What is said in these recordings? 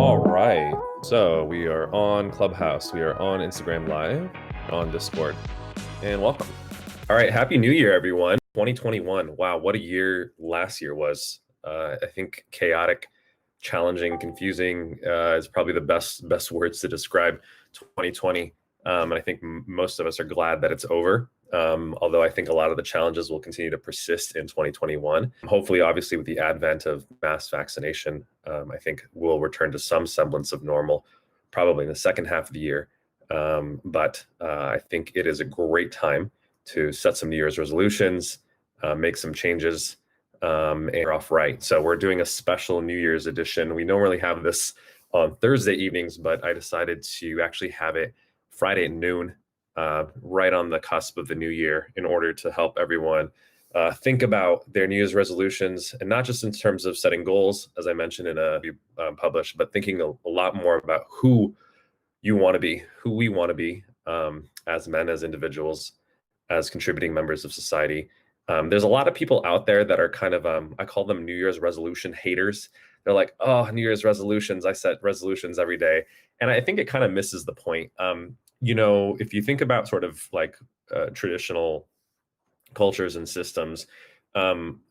All right. So we are on Clubhouse. We are on Instagram Live, on Discord, and welcome. All right. Happy New Year, everyone. 2021. Wow, what a year last year was. I think chaotic, challenging, confusing is probably the best words to describe 2020. And I think most of us are glad that it's over. Although I think a lot of the challenges will continue to persist in 2021. Hopefully, obviously, with the advent of mass vaccination, I think we'll return to some semblance of normal, probably in the second half of the year. But I think it is a great time to set some New Year's resolutions, make some changes, and we're off right. So we're doing a special New Year's edition. We normally have this on Thursday evenings, but I decided to actually have it Friday at noon, right on the cusp of the new year, in order to help everyone think about their New Year's resolutions, and not just in terms of setting goals, as I mentioned in a published, but thinking a lot more about who you want to be, who we want to be, as men, as individuals, as contributing members of society. There's a lot of people out there that are kind of, I call them New Year's resolution haters. They're like, oh, New Year's resolutions. I set resolutions every day. And I think it kind of misses the point. If you think about sort of like traditional cultures and systems,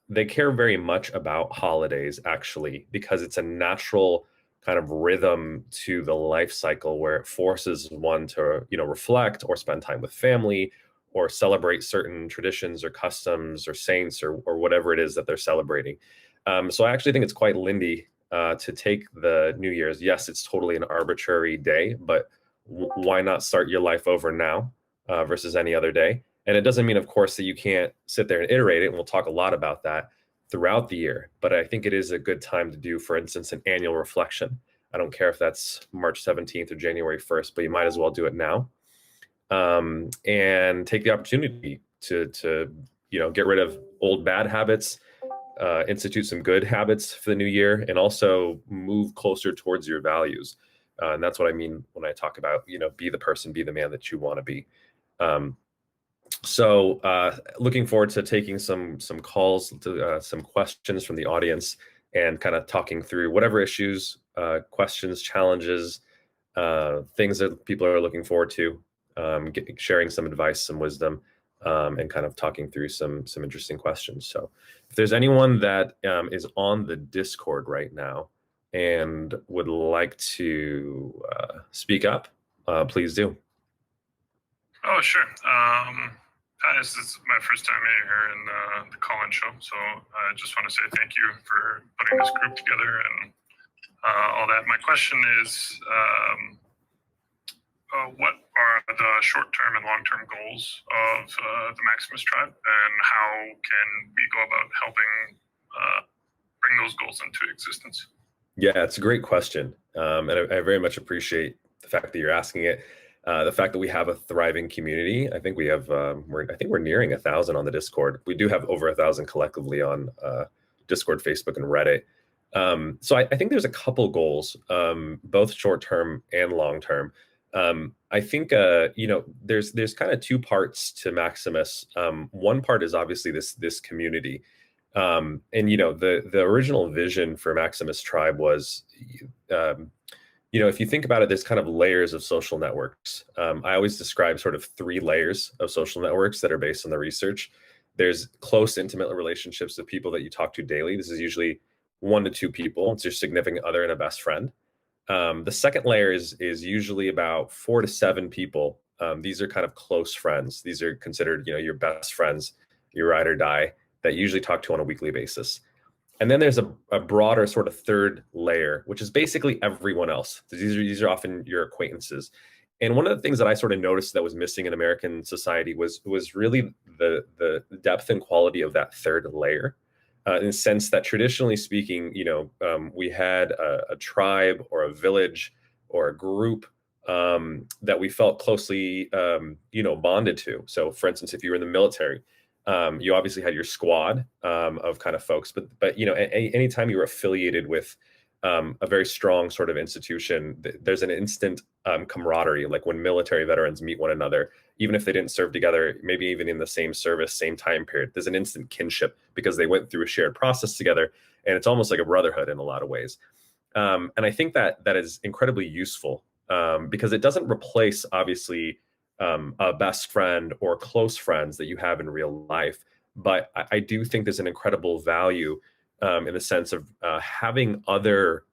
they care very much about holidays, actually, because it's a natural kind of rhythm to the life cycle where it forces one to, reflect or spend time with family or celebrate certain traditions or customs or saints or whatever it is that they're celebrating. So I actually think it's quite lindy to take the New Year's. Yes, it's totally an arbitrary day, but why not start your life over now versus any other day? And it doesn't mean, of course, that you can't sit there and iterate it. And we'll talk a lot about that throughout the year. But I think it is a good time to do, for instance, an annual reflection. I don't care if that's March 17th or January 1st, but you might as well do it now. And take the opportunity to get rid of old bad habits, institute some good habits for the new year, and also move closer towards your values. And that's what I mean when I talk about, be the person, be the man that you want to be. So looking forward to taking some calls, to some questions from the audience, and kind of talking through whatever issues, questions, challenges, things that people are looking forward to, sharing some advice, some wisdom, and kind of talking through some interesting questions. So if there's anyone that is on the Discord right now and would like to speak up, please do. Oh, sure. This is my first time here in the call-in show, so I just want to say thank you for putting this group together and all that. My question is, what are the short-term and long-term goals of the Maximus tribe, and how can we go about helping bring those goals into existence? Yeah, it's a great question, and I very much appreciate the fact that you're asking it. The fact that we have a thriving community. I think we have, we're nearing 1,000 on the Discord. We do have over 1,000 collectively on Discord, Facebook, and Reddit. So I think there's a couple goals, both short-term and long-term. I think, there's kind of two parts to Maximus. One part is obviously this community. And, the original vision for Maximus Tribe was, if you think about it, there's kind of layers of social networks. I always describe sort of 3 layers of social networks that are based on the research. There's close, intimate relationships with people that you talk to daily. This is usually 1 to 2 people. It's your significant other and a best friend. The second layer is usually about 4 to 7 people. These are kind of close friends. These are considered, your best friends, your ride or die, that you usually talk to on a weekly basis. And then there's a broader sort of third layer, which is basically everyone else. These are often your acquaintances. And one of the things that I sort of noticed that was missing in American society was really the depth and quality of that third layer, in the sense that traditionally speaking, we had a tribe or a village or a group that we felt closely, bonded to. So, for instance, if you were in the military, you obviously had your squad of kind of folks, but anytime you were affiliated with a very strong sort of institution, there's an instant camaraderie. Like when military veterans meet one another, even if they didn't serve together, maybe even in the same service, same time period, there's an instant kinship because they went through a shared process together, and it's almost like a brotherhood in a lot of ways. And I think that that is incredibly useful because it doesn't replace, obviously, a best friend or close friends that you have in real life. But I do think there's an incredible value in the sense of having other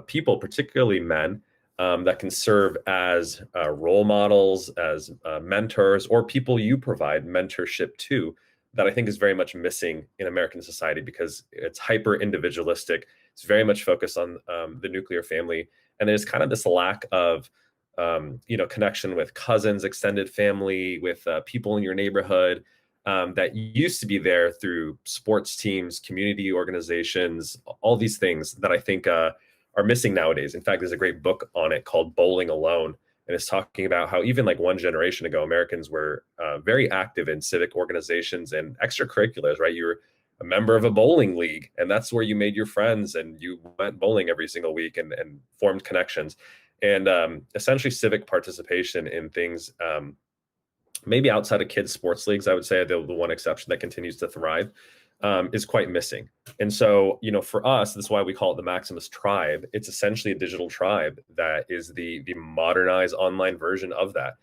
people, particularly men, that can serve as role models, as mentors, or people you provide mentorship to, that I think is very much missing in American society because it's hyper individualistic. It's very much focused on the nuclear family, and there's kind of this lack of connection with cousins, extended family, with people in your neighborhood that used to be there through sports teams, community organizations, all these things that I think are missing nowadays. In fact, there's a great book on it called Bowling Alone, and it's talking about how even like one generation ago, Americans were very active in civic organizations and extracurriculars, right? You were a member of a bowling league, and that's where you made your friends and you went bowling every single week and formed connections. And essentially civic participation in things maybe outside of kids sports leagues, I would say the one exception that continues to thrive is quite missing. And so, for us, that's why we call it the Maximus tribe. It's essentially a digital tribe that is the modernized online version of that.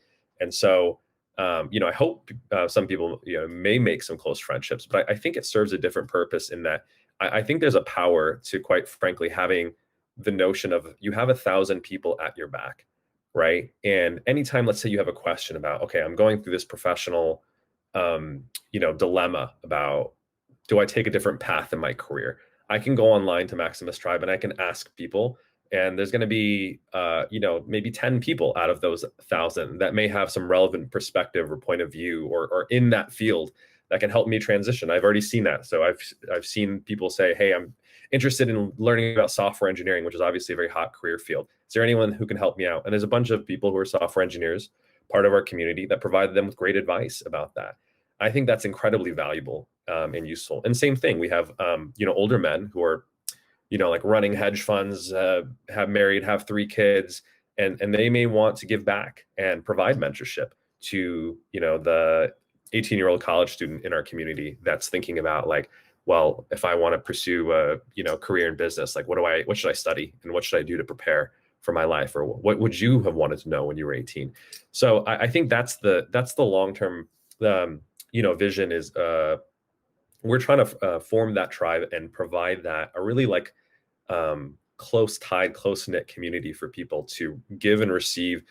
And so, I hope some people, may make some close friendships, but I think it serves a different purpose in that I think there's a power to, quite frankly, having the notion of you have 1,000 people at your back, right? And anytime, let's say you have a question about, okay, I'm going through this professional, dilemma about, do I take a different path in my career? I can go online to Maximus Tribe and I can ask people, and there's going to be, maybe 10 people out of those 1,000 that may have some relevant perspective or point of view, or in that field that can help me transition. I've already seen that. So I've seen people say, hey, I'm interested in learning about software engineering, which is obviously a very hot career field. Is there anyone who can help me out? And there's a bunch of people who are software engineers, part of our community, that provide them with great advice about that. I think that's incredibly valuable and useful. And same thing, we have older men who are like running hedge funds, have married, have 3 kids, and they may want to give back and provide mentorship to the 18-year-old college student in our community that's thinking about, like, well, if I want to pursue a career in business, like what should I study and what should I do to prepare for my life, or what would you have wanted to know when you were 18? So I think that's the long-term vision is we're trying to form that tribe and provide that a really close-knit community for people to give and receive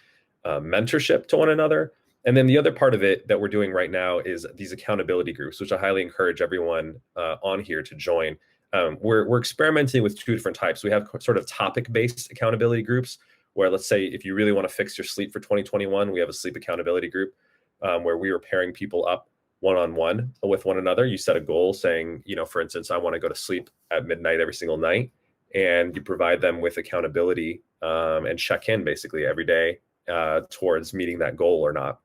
mentorship to one another. And then the other part of it that we're doing right now is these accountability groups, which I highly encourage everyone on here to join. We're experimenting with 2 different types. We have sort of topic-based accountability groups, where, let's say, if you really want to fix your sleep for 2021, we have a sleep accountability group where we are pairing people up one-on-one with one another. You set a goal saying, for instance, I want to go to sleep at midnight every single night, and you provide them with accountability and check in basically every day towards meeting that goal or not.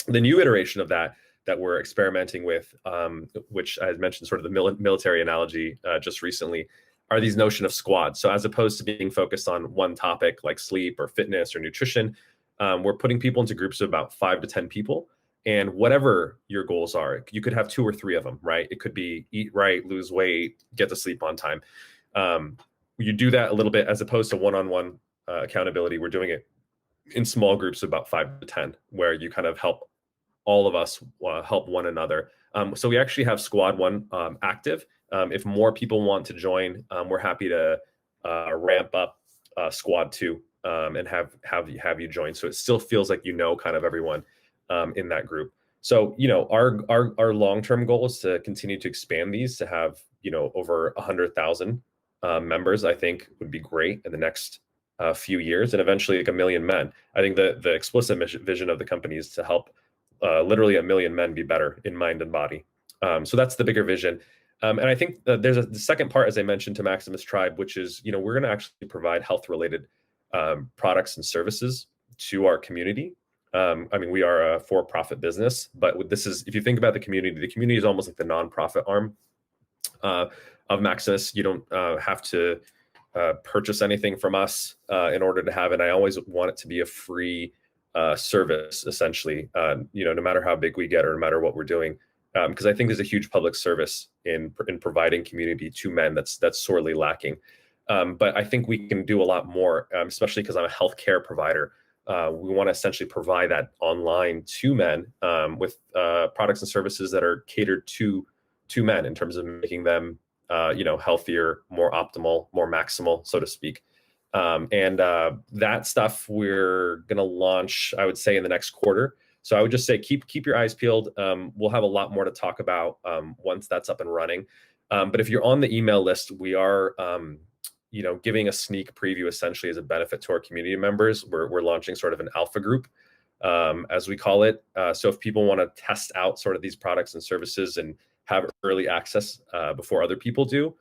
The new iteration of that we're experimenting with, which I mentioned sort of the military analogy just recently, are these notion of squads. So as opposed to being focused on one topic like sleep or fitness or nutrition, we're putting people into groups of about 5 to 10 people. And whatever your goals are, you could have 2 or 3 of them, right? It could be eat right, lose weight, get to sleep on time. You do that a little bit as opposed to one-on-one accountability. We're doing it in small groups of about 5 to 10, where you kind of help all of us help one another. So we actually have Squad 1 active. If more people want to join, we're happy to ramp up Squad 2 and have you join. So it still feels like kind of everyone in that group. So our long-term goal is to continue to expand these to have over 100,000 members. I think would be great in the next few years, and eventually like 1 million men. I think the explicit vision of the company is to help literally 1 million men be better in mind and body. So that's the bigger vision. And I think there's the second part, as I mentioned, to Maximus Tribe, which is, we're going to actually provide health-related products and services to our community. We are a for-profit business, but this is, if you think about the community is almost like the nonprofit arm of Maximus. You don't have to purchase anything from us in order to have it. I always want it to be a free service, essentially, no matter how big we get or no matter what we're doing, because I think there's a huge public service in providing community to men that's sorely lacking. But I think we can do a lot more, especially because I'm a healthcare provider. We want to essentially provide that online to men with products and services that are catered to men in terms of making them, healthier, more optimal, more maximal, so to speak. And that stuff we're going to launch, I would say, in the next quarter. So I would just say keep your eyes peeled. We'll have a lot more to talk about once that's up and running. But if you're on the email list, we are giving a sneak preview essentially as a benefit to our community members. We're launching sort of an alpha group, as we call it. So if people want to test out sort of these products and services and have early access before other people do,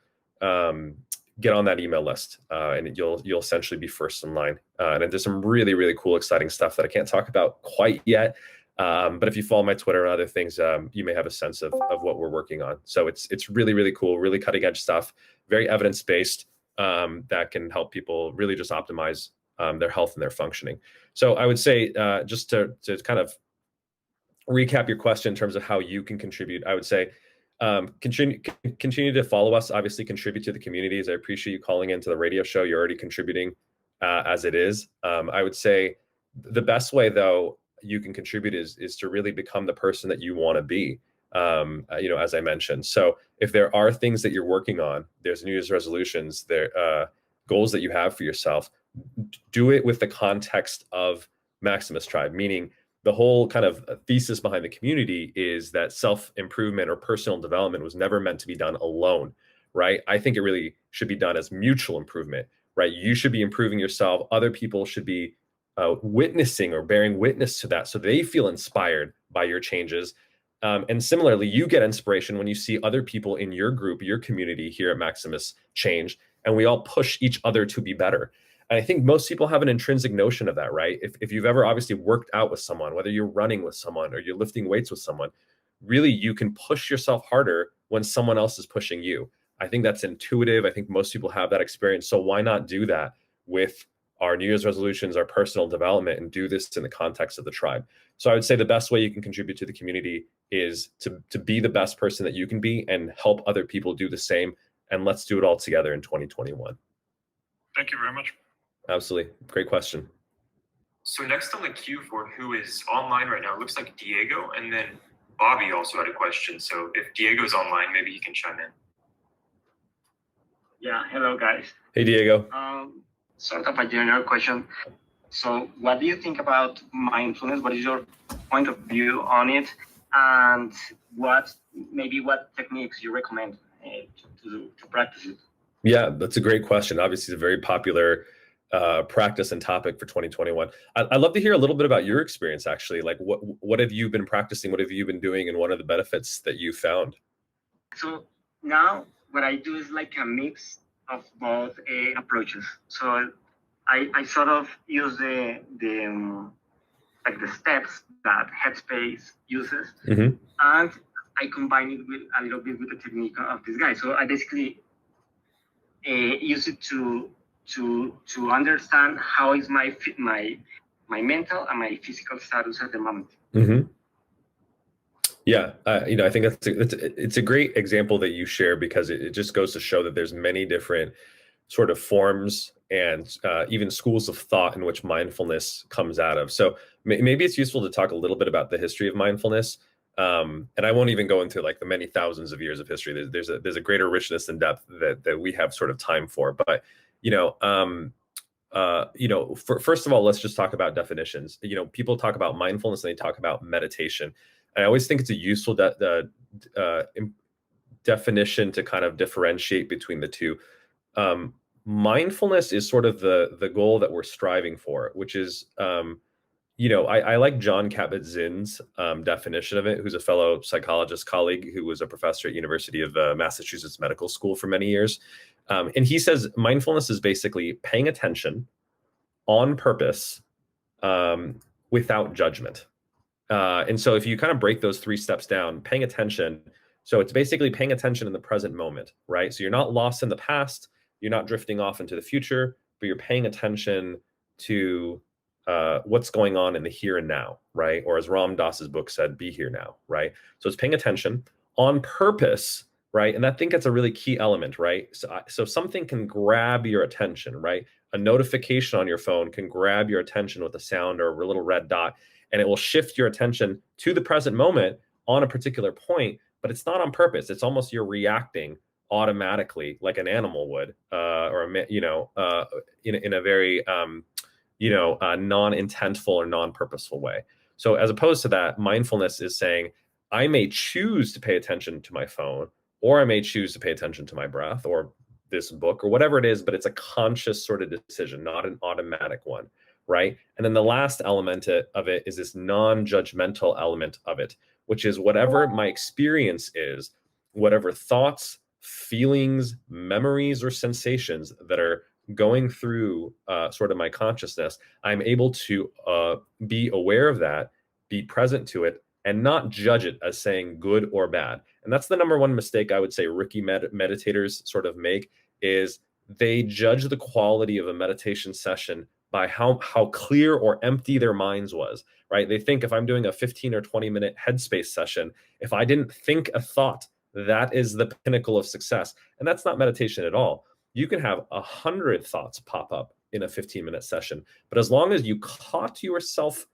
get on that email list, and you'll essentially be first in line. And there's some really, really cool, exciting stuff that I can't talk about quite yet. But if you follow my Twitter and other things, you may have a sense of what we're working on. So it's really, really cool, really cutting edge stuff, very evidence-based, that can help people really just optimize their health and their functioning. So I would say, just to kind of recap your question in terms of how you can contribute, I would say, continue to follow us, obviously contribute to the communities. I appreciate you calling into the radio show. You're already contributing as it is. I would say the best way, though, you can contribute is to really become the person that you want to be, as I mentioned. So if there are things that you're working on, there's New Year's resolutions, there goals that you have for yourself, do it with the context of Maximus Tribe, meaning the whole kind of thesis behind the community is that self-improvement or personal development was never meant to be done alone, right? I think it really should be done as mutual improvement, right? You should be improving yourself. Other people should be witnessing or bearing witness to that so they feel inspired by your changes. And similarly, you get inspiration when you see other people in your group, your community here at Maximus change, and we all push each other to be better. And I think most people have an intrinsic notion of that, right? If you've ever obviously worked out with someone, whether you're running with someone or you're lifting weights with someone, really you can push yourself harder when someone else is pushing you. I think that's intuitive. I think most people have that experience. So why not do that with our New Year's resolutions, our personal development, and do this in the context of the tribe? So I would say the best way you can contribute to the community is to be the best person that you can be and help other people do the same. And let's do it all together in 2021. Thank you very much. Absolutely. Great question. So next on the queue for who is online right now, it looks like Diego, and then Bobby also had a question. So if Diego's online, maybe he can chime in. Yeah, hello guys. Hey, Diego. Sort of a general question. So what do you think about mindfulness? What is your point of view on it? And what techniques you recommend to practice it? Yeah, that's a great question. Obviously, it's a very popular practice and topic for 2021. I'd love to hear a little bit about your experience, actually. Like, what have you been practicing? What have you been doing? And what are the benefits that you found? So now what I do is like a mix of both approaches. So I sort of use the steps that Headspace uses, Mm-hmm. and I combine it with a little bit with the technique of this guy. So I basically use it to understand how is my mental and my physical status at the moment. Mm-hmm. Yeah, I think it's a great example that you share, because it just goes to show that there's many different sort of forms and even schools of thought in which mindfulness comes out of. So maybe it's useful to talk a little bit about the history of mindfulness. And I won't even go into like the many thousands of years of history. There's a greater richness and depth that we have sort of time for. But first of all, let's just talk about definitions. People talk about mindfulness and they talk about meditation. And I always think it's a useful definition to kind of differentiate between the two. Mindfulness is sort of the goal that we're striving for, which is, I like John Kabat-Zinn's definition of it, who's a fellow psychologist colleague who was a professor at University of Massachusetts Medical School for many years. And he says mindfulness is basically paying attention on purpose without judgment. And so if you kind of break those three steps down, paying attention, so it's basically paying attention in the present moment, right? So you're not lost in the past, you're not drifting off into the future, but you're paying attention to what's going on in the here and now, right? Or as Ram Dass's book said, be here now, right? So it's paying attention on purpose right? And I think that's a really key element, right? So something can grab your attention, right? A notification on your phone can grab your attention with a sound or a little red dot, and it will shift your attention to the present moment on a particular point, but it's not on purpose. It's almost you're reacting automatically like an animal would, or in a very non-intentful or non-purposeful way. So as opposed to that, mindfulness is saying, I may choose to pay attention to my phone, or I may choose to pay attention to my breath or this book or whatever it is, but it's a conscious sort of decision, not an automatic one, right? And then the last element of it is this non-judgmental element of it, which is whatever my experience is, whatever thoughts, feelings, memories, or sensations that are going through sort of my consciousness, I'm able to be aware of that, be present to it, and not judge it as saying good or bad. And that's the number one mistake I would say rookie meditators sort of make, is they judge the quality of a meditation session by how clear or empty their minds was, right? They think if I'm doing a 15 or 20 minute headspace session, if I didn't think a thought, that is the pinnacle of success. And that's not meditation at all. You can have 100 thoughts pop up in a 15-minute session, but as long as you caught yourself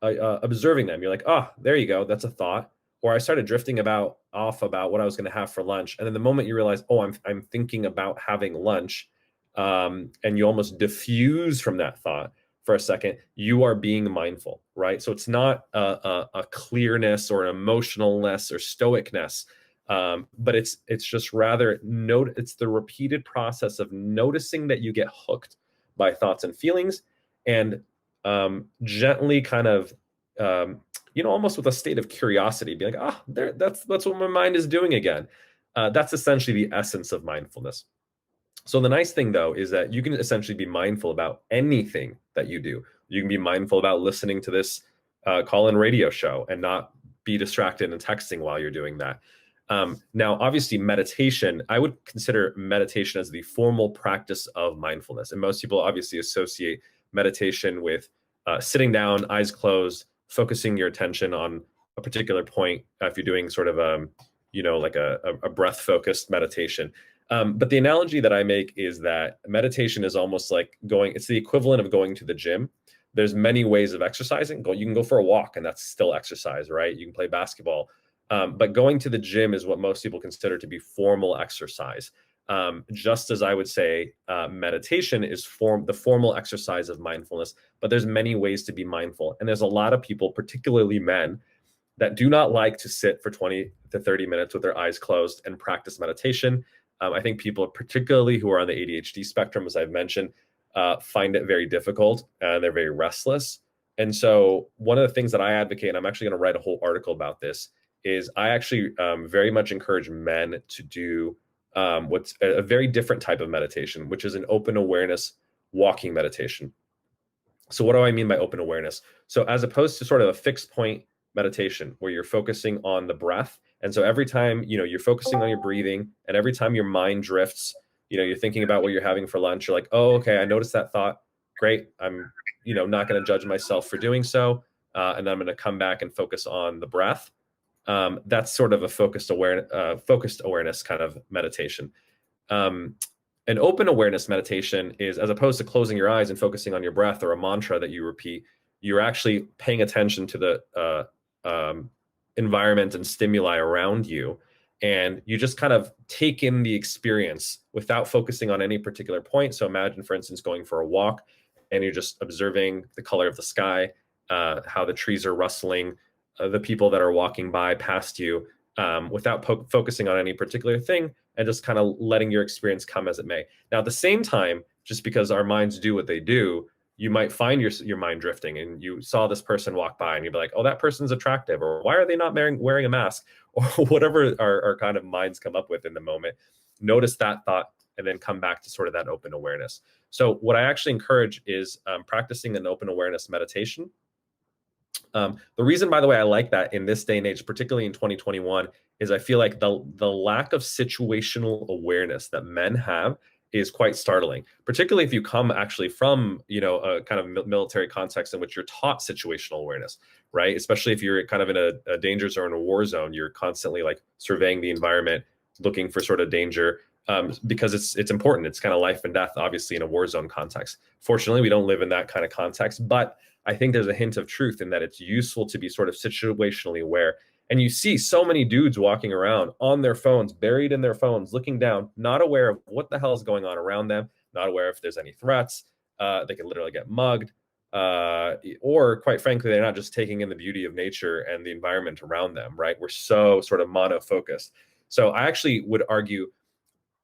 observing them, you're like, oh, there you go, that's a thought. Or I started drifting off about what I was going to have for lunch, and then the moment you realize, oh, I'm thinking about having lunch, and you almost diffuse from that thought for a second, you are being mindful, right? So it's not a clearness or an emotionalness or stoicness. But it's just rather it's the repeated process of noticing that you get hooked by thoughts and feelings, and gently kind of almost with a state of curiosity, be like, that's what my mind is doing again. That's essentially the essence of mindfulness. So the nice thing though is that you can essentially be mindful about anything that you do. You can be mindful about listening to this call-in radio show and not be distracted and texting while you're doing that. Now, obviously, meditation, I would consider meditation as the formal practice of mindfulness. And most people obviously associate meditation with sitting down, eyes closed, focusing your attention on a particular point, if you're doing sort of, like a breath-focused meditation. But the analogy that I make is that meditation is almost like it's the equivalent of going to the gym. There's many ways of exercising. You can go for a walk, and that's still exercise, right? You can play basketball. But going to the gym is what most people consider to be formal exercise. Just as I would say meditation is the formal exercise of mindfulness, but there's many ways to be mindful. And there's a lot of people, particularly men, that do not like to sit for 20 to 30 minutes with their eyes closed and practice meditation. I think people, particularly who are on the ADHD spectrum, as I've mentioned, find it very difficult, and they're very restless. And so one of the things that I advocate, and I'm actually going to write a whole article about this, is I actually very much encourage men to do what's a very different type of meditation, which is an open awareness walking meditation. So what do I mean by open awareness? So as opposed to sort of a fixed point meditation where you're focusing on the breath, and so every time you're focusing on your breathing, and every time your mind drifts, you're thinking about what you're having for lunch, you're like, oh, okay, I noticed that thought. Great, I'm not going to judge myself for doing so, and I'm going to come back and focus on the breath. That's sort of a focused awareness kind of meditation. An open awareness meditation is, as opposed to closing your eyes and focusing on your breath or a mantra that you repeat, you're actually paying attention to the environment and stimuli around you. And you just kind of take in the experience without focusing on any particular point. So imagine, for instance, going for a walk and you're just observing the color of the sky, how the trees are rustling, the people that are walking by past you, without focusing on any particular thing, and just kind of letting your experience come as it may. Now, at the same time, just because our minds do what they do, you might find your mind drifting, and you saw this person walk by and you'd be like, oh, that person's attractive, or why are they not wearing a mask, or whatever our kind of minds come up with in the moment. Notice that thought and then come back to sort of that open awareness. So what I actually encourage is practicing an open awareness meditation. The reason, by the way, I like that in this day and age, particularly in 2021, is I feel like the lack of situational awareness that men have is quite startling, particularly if you come actually from, a kind of military context in which you're taught situational awareness, right? Especially if you're kind of in a danger zone or war zone, you're constantly like surveying the environment, looking for sort of danger, because it's important. It's kind of life and death, obviously, in a war zone context. Fortunately, we don't live in that kind of context, but I think there's a hint of truth in that it's useful to be sort of situationally aware. And you see so many dudes walking around on their phones, buried in their phones, looking down, not aware of what the hell is going on around them, not aware if there's any threats. They could literally get mugged. Or quite frankly, they're not just taking in the beauty of nature and the environment around them, right? We're so sort of mono-focused. So I actually would argue,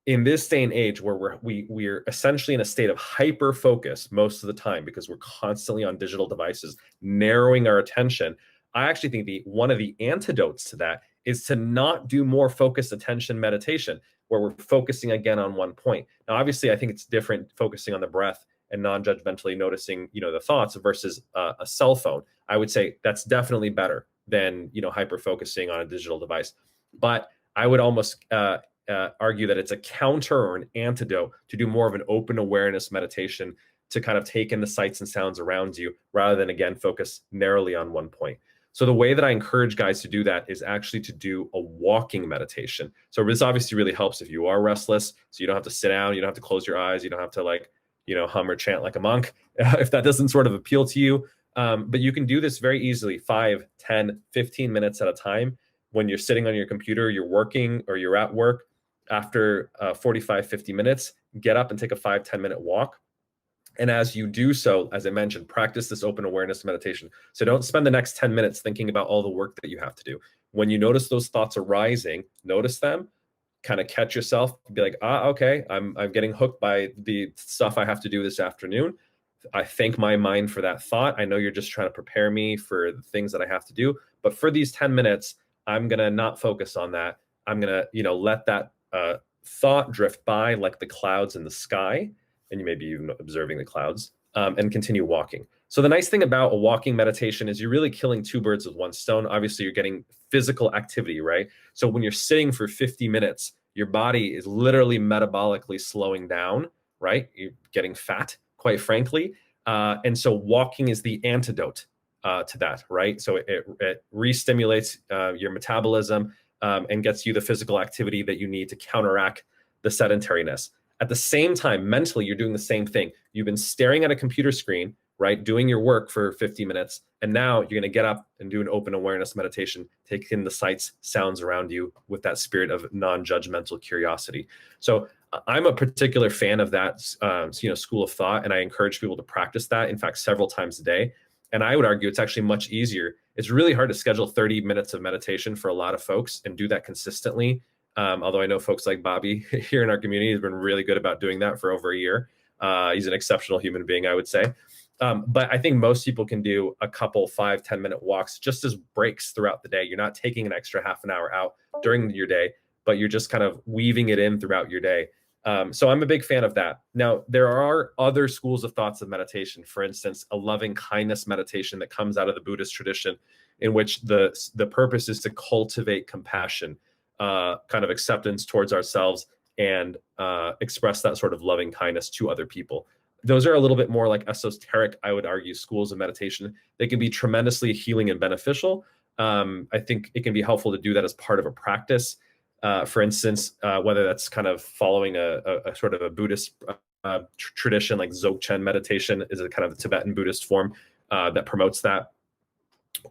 in this day and age where we're essentially in a state of hyper focus most of the time because we're constantly on digital devices, narrowing our attention, I actually think one of the antidotes to that is to not do more focused attention meditation, where we're focusing again on one point. Now, obviously, I think it's different focusing on the breath and non-judgmentally noticing, the thoughts versus a cell phone. I would say that's definitely better than, hyper focusing on a digital device. But I would almost argue that it's a counter or an antidote to do more of an open awareness meditation, to kind of take in the sights and sounds around you rather than, again, focus narrowly on one point. So the way that I encourage guys to do that is actually to do a walking meditation. So this obviously really helps if you are restless, so you don't have to sit down, you don't have to close your eyes, you don't have to hum or chant like a monk if that doesn't sort of appeal to you. But you can do this very easily, 5, 10, 15 minutes at a time. When you're sitting on your computer, you're working or you're at work, after 45, 50 minutes, get up and take a 5, 10-minute walk. And as you do so, as I mentioned, practice this open awareness meditation. So don't spend the next 10 minutes thinking about all the work that you have to do. When you notice those thoughts arising, notice them, kind of catch yourself, be like, okay, I'm getting hooked by the stuff I have to do this afternoon. I thank my mind for that thought. I know you're just trying to prepare me for the things that I have to do. But for these 10 minutes, I'm going to not focus on that. I'm going to, let that thought drift by like the clouds in the sky, and you may be even observing the clouds, and continue walking. So the nice thing about a walking meditation is you're really killing two birds with one stone. Obviously, you're getting physical activity, right? So when you're sitting for 50 minutes, your body is literally metabolically slowing down, right? You're getting fat, quite frankly. And so walking is the antidote to that, right? So it re-stimulates your metabolism, and gets you the physical activity that you need to counteract the sedentariness. At the same time, mentally, you're doing the same thing. You've been staring at a computer screen, right, doing your work for 50 minutes, and now you're going to get up and do an open awareness meditation, take in the sights, sounds around you with that spirit of non-judgmental curiosity. So I'm a particular fan of that, school of thought, and I encourage people to practice that, in fact, several times a day. And I would argue it's actually much easier. It's really hard to schedule 30 minutes of meditation for a lot of folks and do that consistently. Although I know folks like Bobby here in our community has been really good about doing that for over a year. He's an exceptional human being, I would say. But I think most people can do a couple 5, 10-minute walks just as breaks throughout the day. You're not taking an extra half an hour out during your day, but you're just kind of weaving it in throughout your day. So I'm a big fan of that. Now, there are other schools of thoughts of meditation. For instance, a loving kindness meditation that comes out of the Buddhist tradition, in which the purpose is to cultivate compassion, kind of acceptance towards ourselves, and express that sort of loving kindness to other people. Those are a little bit more like esoteric, I would argue, schools of meditation. They can be tremendously healing and beneficial. I think it can be helpful to do that as part of a practice. For instance, whether that's kind of following a sort of a Buddhist tradition, like Dzogchen meditation is a kind of Tibetan Buddhist form that promotes that.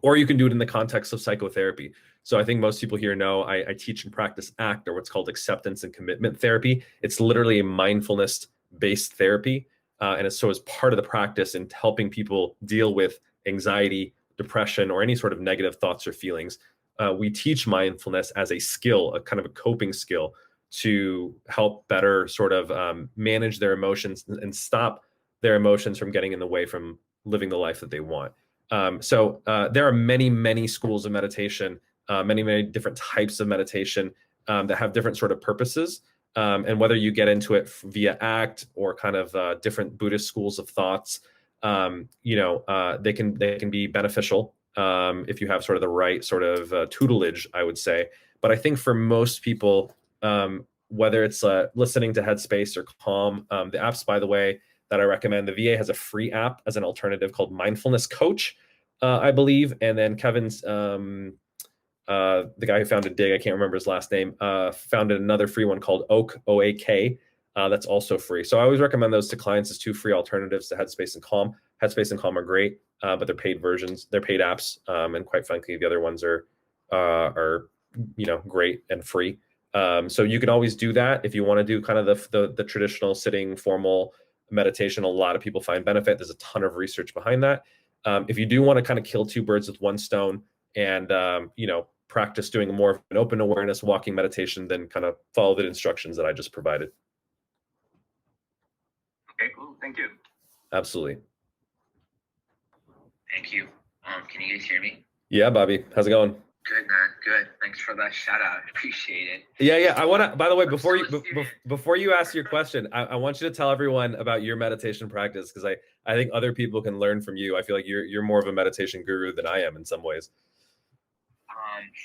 Or you can do it in the context of psychotherapy. So I think most people here know I teach and practice ACT, or what's called acceptance and commitment therapy. It's literally a mindfulness-based therapy. And it's so as part of the practice in helping people deal with anxiety, depression, or any sort of negative thoughts or feelings. We teach mindfulness as a skill, a kind of a coping skill, to help better sort of manage their emotions and stop their emotions from getting in the way from living the life that they want. So there are many, many schools of meditation, many, many different types of meditation that have different sort of purposes. And whether you get into it via ACT or kind of different Buddhist schools of thoughts, they can be beneficial if you have sort of the right sort of tutelage, I would say. But I think for most people, whether it's listening to Headspace or Calm, the apps, by the way, that I recommend, the VA has a free app as an alternative called Mindfulness Coach, I believe. And then Kevin's the guy who founded Dig, I can't remember his last name, founded another free one called Oak, O-A-K. That's also free. So I always recommend those to clients as 2 free alternatives to Headspace and Calm. Headspace and Calm are great, but they're paid versions, they're paid apps, and quite frankly, the other ones are great and free. So you can always do that if you want to do kind of the traditional sitting formal meditation. A lot of people find benefit. There's a ton of research behind that. If you do want to kind of kill 2 birds with 1 stone and practice doing more of an open awareness walking meditation, then kind of follow the instructions that I just provided. Okay, cool. Thank you. Absolutely. Thank you. Can you guys hear me? Yeah, Bobby, how's it going? Good, man. Good. Thanks for that shout out. Appreciate it. Yeah. I want to, by the way, before you ask your question, I want you to tell everyone about your meditation practice, because I think other people can learn from you. I feel like you're more of a meditation guru than I am in some ways.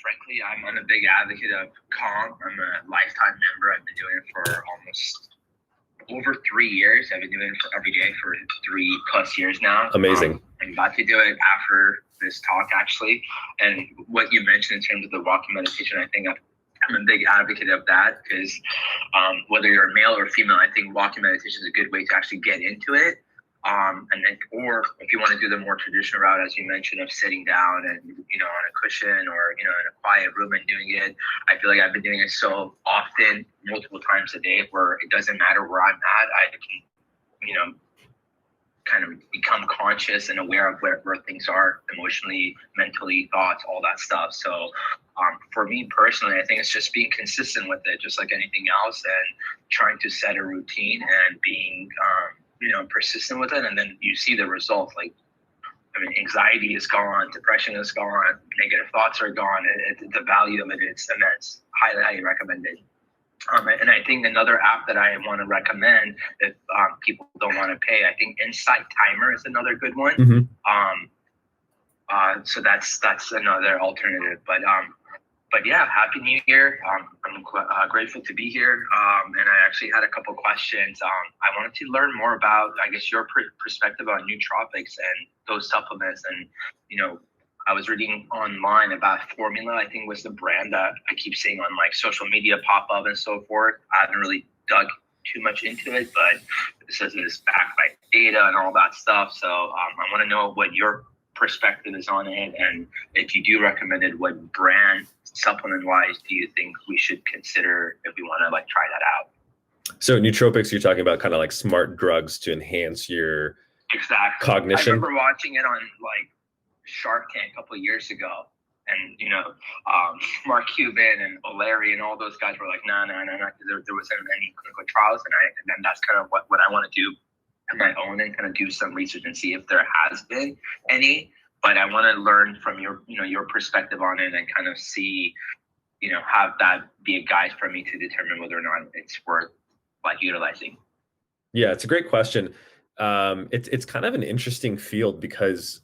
Frankly, I'm a big advocate of Calm. I'm a lifetime member. I've been doing it for almost over 3 years. I've been doing it for every day for 3+ years now. Amazing. I'm about to do it after this talk, actually. And what you mentioned in terms of the walking meditation, I think I'm a big advocate of that, because whether you're a male or female, I think walking meditation is a good way to actually get into it. Or if you want to do the more traditional route, as you mentioned, of sitting down and, on a cushion or, in a quiet room and doing it, I feel like I've been doing it so often, multiple times a day, where it doesn't matter where I'm at. I can, kind of become conscious and aware of where things are emotionally, mentally, thoughts, all that stuff. So for me personally, I think it's just being consistent with it, just like anything else, and trying to set a routine and being, persistent with it. And then you see the results. Like, anxiety is gone, depression is gone, negative thoughts are gone. The value of it is immense. Highly recommended. And I think another app that I want to recommend, if people don't want to pay, I think Insight Timer is another good one. Mm-hmm. So that's another alternative. But yeah, Happy New Year. I'm grateful to be here. And I actually had a couple questions. I wanted to learn more about, I guess, your perspective on nootropics and those supplements. And, I was reading online about Formula, I think was the brand that I keep seeing on like social media pop up and so forth. I haven't really dug too much into it, but it says it's backed by data and all that stuff. So I want to know what your perspective is on it, and if you do recommend it, what brand supplement wise do you think we should consider if we want to like try that out? So nootropics, you're talking about kind of like smart drugs to enhance your cognition. I remember watching it on like Shark Tank a couple of years ago, and Mark Cuban and O'Leary and all those guys were like, no, there wasn't any clinical trials, and then that's kind of what I want to do on my own, and kind of do some research and see if there has been any. But I want to learn from your perspective on it, and kind of see, have that be a guide for me to determine whether or not it's worth like utilizing. Yeah, it's a great question. It's kind of an interesting field, because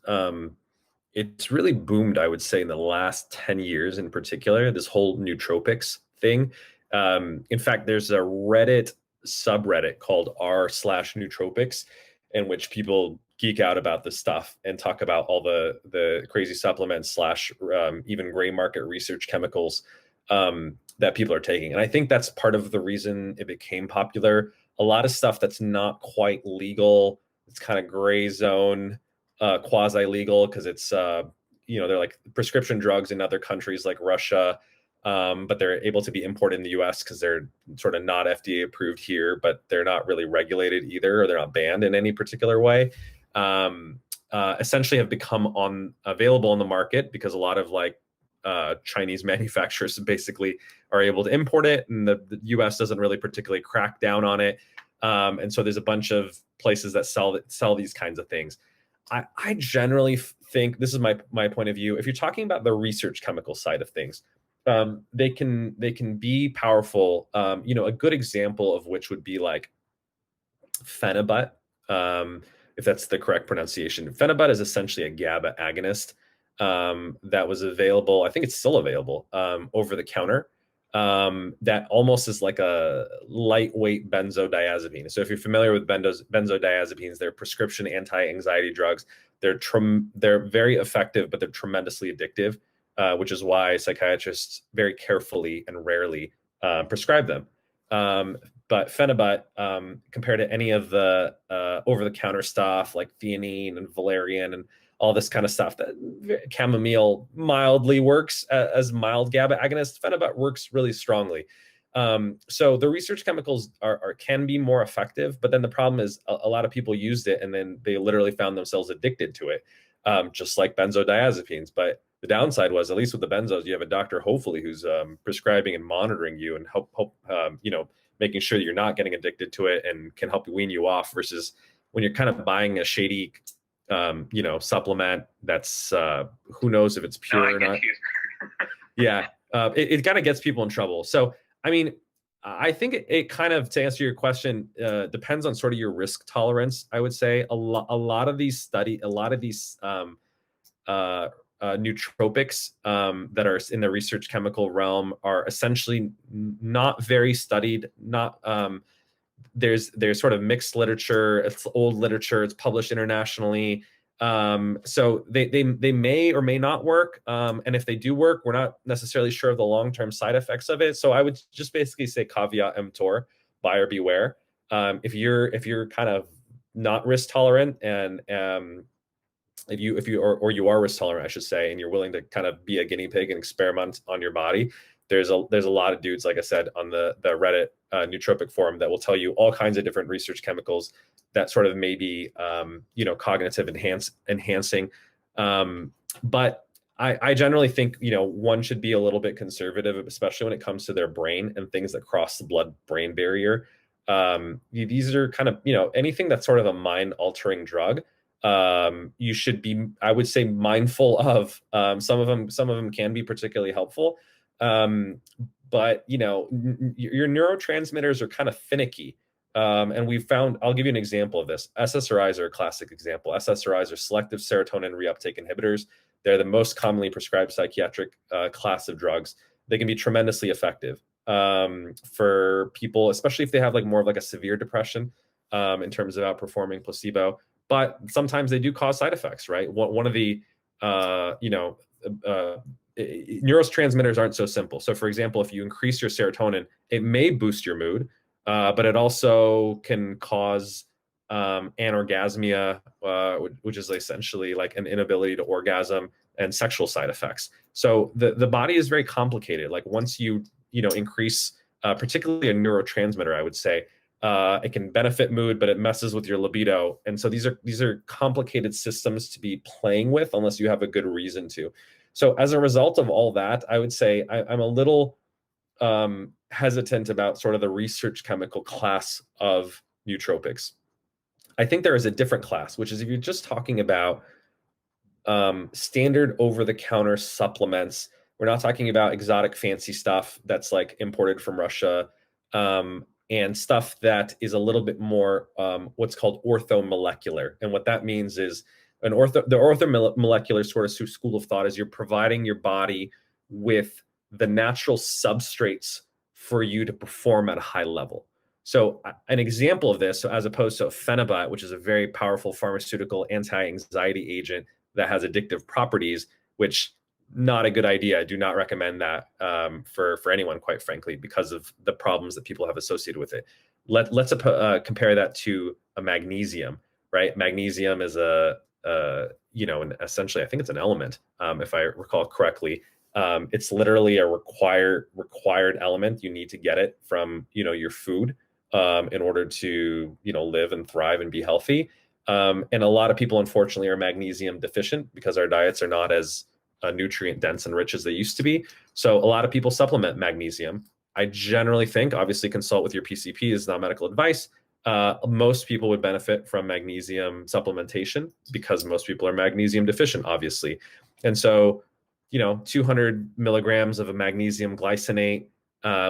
it's really boomed, I would say, in the last 10 years in particular, this whole nootropics thing. In fact, there's a Reddit subreddit called r/nootropics, in which people geek out about this stuff and talk about all the crazy supplements / even gray market research chemicals that people are taking. And I think that's part of the reason it became popular. A lot of stuff that's not quite legal, it's kind of gray zone, quasi-legal, because it's they're like prescription drugs in other countries like Russia, but they're able to be imported in the US because they're sort of not FDA approved here, but they're not really regulated either, or they're not banned in any particular way. Essentially have become available on the market because a lot of like Chinese manufacturers basically are able to import it, and the US doesn't really particularly crack down on it. And so there's a bunch of places that sell these kinds of things. I generally think, this is my point of view, if you're talking about the research chemical side of things, they can be powerful. A good example of which would be like phenibut, if that's the correct pronunciation. Phenibut is essentially a GABA agonist that was available, I think it's still available, over the counter. That almost is like a lightweight benzodiazepine. So if you're familiar with benzodiazepines, they're prescription anti-anxiety drugs. They're very effective, but they're tremendously addictive. which is why psychiatrists very carefully and rarely prescribe them. But phenibut, compared to any of the over-the-counter stuff like theanine and valerian and all this kind of stuff, that chamomile mildly works as mild GABA agonist, phenibut works really strongly. So the research chemicals can be more effective, but then the problem is a lot of people used it and then they literally found themselves addicted to it, just like benzodiazepines. But the downside was, at least with the benzos, you have a doctor, hopefully, who's prescribing and monitoring you and making sure that you're not getting addicted to it and can help wean you off, versus when you're kind of buying a shady, supplement that's who knows if it's pure or not. Yeah, it kind of gets people in trouble. So, I mean, I think it kind of, to answer your question, depends on sort of your risk tolerance. I would say a lot of these nootropics that are in the research chemical realm are essentially not very studied. There's sort of mixed literature. It's old literature. It's published internationally. So they may or may not work. And if they do work, we're not necessarily sure of the long-term side effects of it. So I would just basically say caveat emptor, buyer beware. If you're kind of not risk tolerant, and if you are risk tolerant, I should say, and you're willing to kind of be a guinea pig and experiment on your body, there's a lot of dudes, like I said, on the Reddit nootropic forum that will tell you all kinds of different research chemicals that sort of maybe cognitive enhancing. But I generally think one should be a little bit conservative, especially when it comes to their brain and things that cross the blood-brain barrier. These are kind of anything that's sort of a mind-altering drug. You should be, I would say, mindful of. Some of them can be particularly helpful, but your neurotransmitters are kind of finicky. And we've found, I'll give you an example of this. SSRIs are a classic example. SSRIs are selective serotonin reuptake inhibitors. They're the most commonly prescribed psychiatric class of drugs. They can be tremendously effective for people, especially if they have more of a severe depression, in terms of outperforming placebo. But sometimes they do cause side effects, right? One of the neurotransmitters aren't so simple. So, for example, if you increase your serotonin, it may boost your mood, but it also can cause anorgasmia, which is essentially like an inability to orgasm, and sexual side effects. So the body is very complicated. Like once you increase, particularly a neurotransmitter, I would say, it can benefit mood, but it messes with your libido. And so these are complicated systems to be playing with unless you have a good reason to. So as a result of all that, I would say I'm a little hesitant about sort of the research chemical class of nootropics. I think there is a different class, which is if you're just talking about standard over-the-counter supplements. We're not talking about exotic fancy stuff that's like imported from Russia, and stuff that is a little bit more what's called orthomolecular. And what that means is the orthomolecular sort of school of thought is you're providing your body with the natural substrates for you to perform at a high level. So an example of this, so as opposed to phenibut, which is a very powerful pharmaceutical anti-anxiety agent that has addictive properties, which not a good idea. I do not recommend that for anyone, quite frankly, because of the problems that people have associated with it. Let's compare that to a magnesium, right? Magnesium is essentially, I think it's an element, if I recall correctly. It's literally a required element. You need to get it from your food in order to live and thrive and be healthy. And a lot of people, unfortunately, are magnesium deficient because our diets are not as nutrient dense and rich as they used to be. So a lot of people supplement magnesium. I generally think, obviously, consult with your PCP. Is not medical advice. Most people would benefit from magnesium supplementation because most people are magnesium deficient, obviously. And so 200 milligrams of a magnesium glycinate,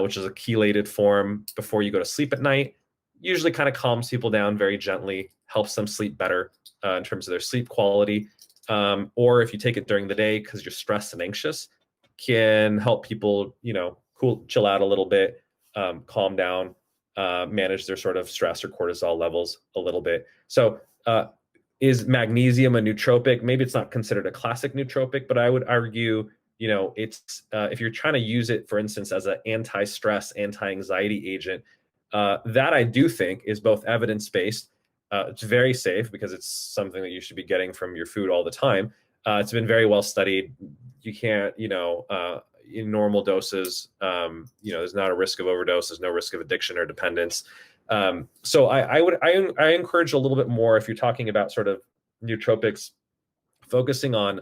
which is a chelated form before you go to sleep at night, usually kind of calms people down very gently, helps them sleep better in terms of their sleep quality. Or if you take it during the day because you're stressed and anxious, can help people, chill out a little bit, calm down, manage their sort of stress or cortisol levels a little bit. So is magnesium a nootropic? Maybe it's not considered a classic nootropic, but I would argue it's if you're trying to use it, for instance, as an anti-stress, anti-anxiety agent, that I do think is both evidence-based. It's very safe because it's something that you should be getting from your food all the time. It's been very well studied. You can't, in normal doses, there's not a risk of overdose. There's no risk of addiction or dependence. So I encourage a little bit more if you're talking about sort of nootropics, focusing on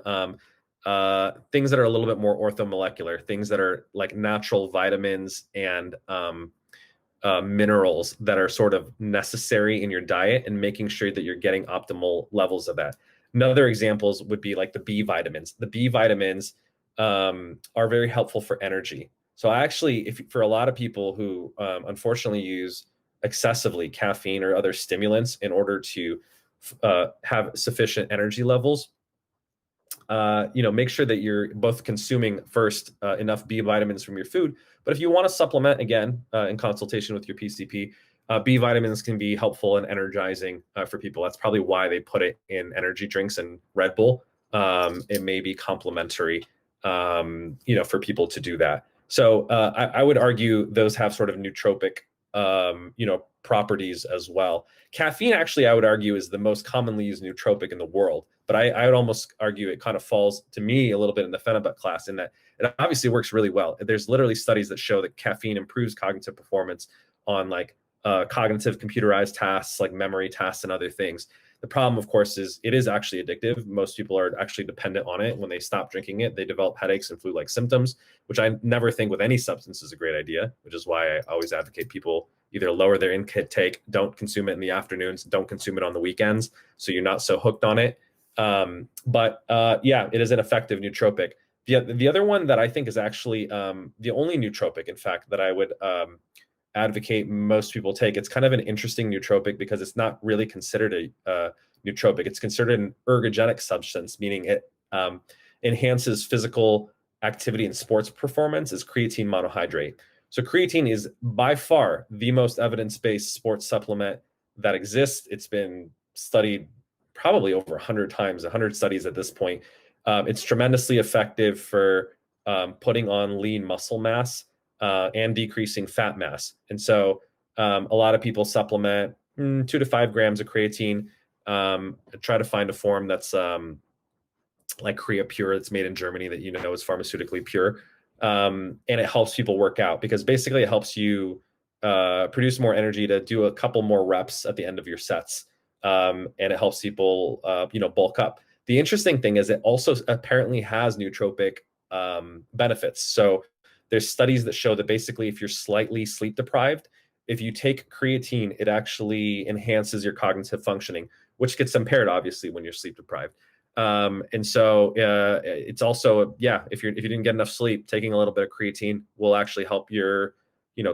things that are a little bit more orthomolecular, things that are like natural vitamins and minerals that are sort of necessary in your diet, and making sure that you're getting optimal levels of that. Another examples would be like the B vitamins. The B vitamins are very helpful for energy. So actually, for a lot of people who unfortunately use excessively caffeine or other stimulants in order to have sufficient energy levels, make sure that you're both consuming first enough B vitamins from your food. But if you want to supplement, again, in consultation with your PCP, B vitamins can be helpful and energizing for people. That's probably why they put it in energy drinks and Red Bull. It may be complementary, for people to do that. So I would argue those have sort of nootropic, properties as well. Caffeine, actually, I would argue, is the most commonly used nootropic in the world. But I would almost argue it kind of falls, to me, a little bit in the phenibut class, in that it obviously works really well. There's literally studies that show that caffeine improves cognitive performance on like cognitive computerized tasks like memory tasks and other things. The problem, of course, is it is actually addictive. Most people are actually dependent on it. When they stop drinking it, they develop headaches and flu-like symptoms, which I never think with any substance is a great idea, which is why I always advocate people either lower their intake, don't consume it in the afternoons, don't consume it on the weekends, so you're not so hooked on it. But it is an effective nootropic. The other one that I think is actually the only nootropic, in fact, that I would advocate most people take. It's kind of an interesting nootropic because it's not really considered a nootropic. It's considered an ergogenic substance, meaning it enhances physical activity and sports performance, is creatine monohydrate. So creatine is by far the most evidence-based sports supplement that exists. It's been studied probably over 100 times, 100 studies at this point. It's tremendously effective for putting on lean muscle mass and decreasing fat mass. And so a lot of people supplement 2 to 5 grams of creatine, try to find a form that's like Creapure, that's made in Germany, that is pharmaceutically pure. And it helps people work out because basically it helps you produce more energy to do a couple more reps at the end of your sets. And it helps people, bulk up. The interesting thing is it also apparently has nootropic benefits. So there's studies that show that basically if you're slightly sleep deprived, if you take creatine, it actually enhances your cognitive functioning, which gets impaired obviously when you're sleep deprived. And so it's also, if you didn't get enough sleep, taking a little bit of creatine will actually help your,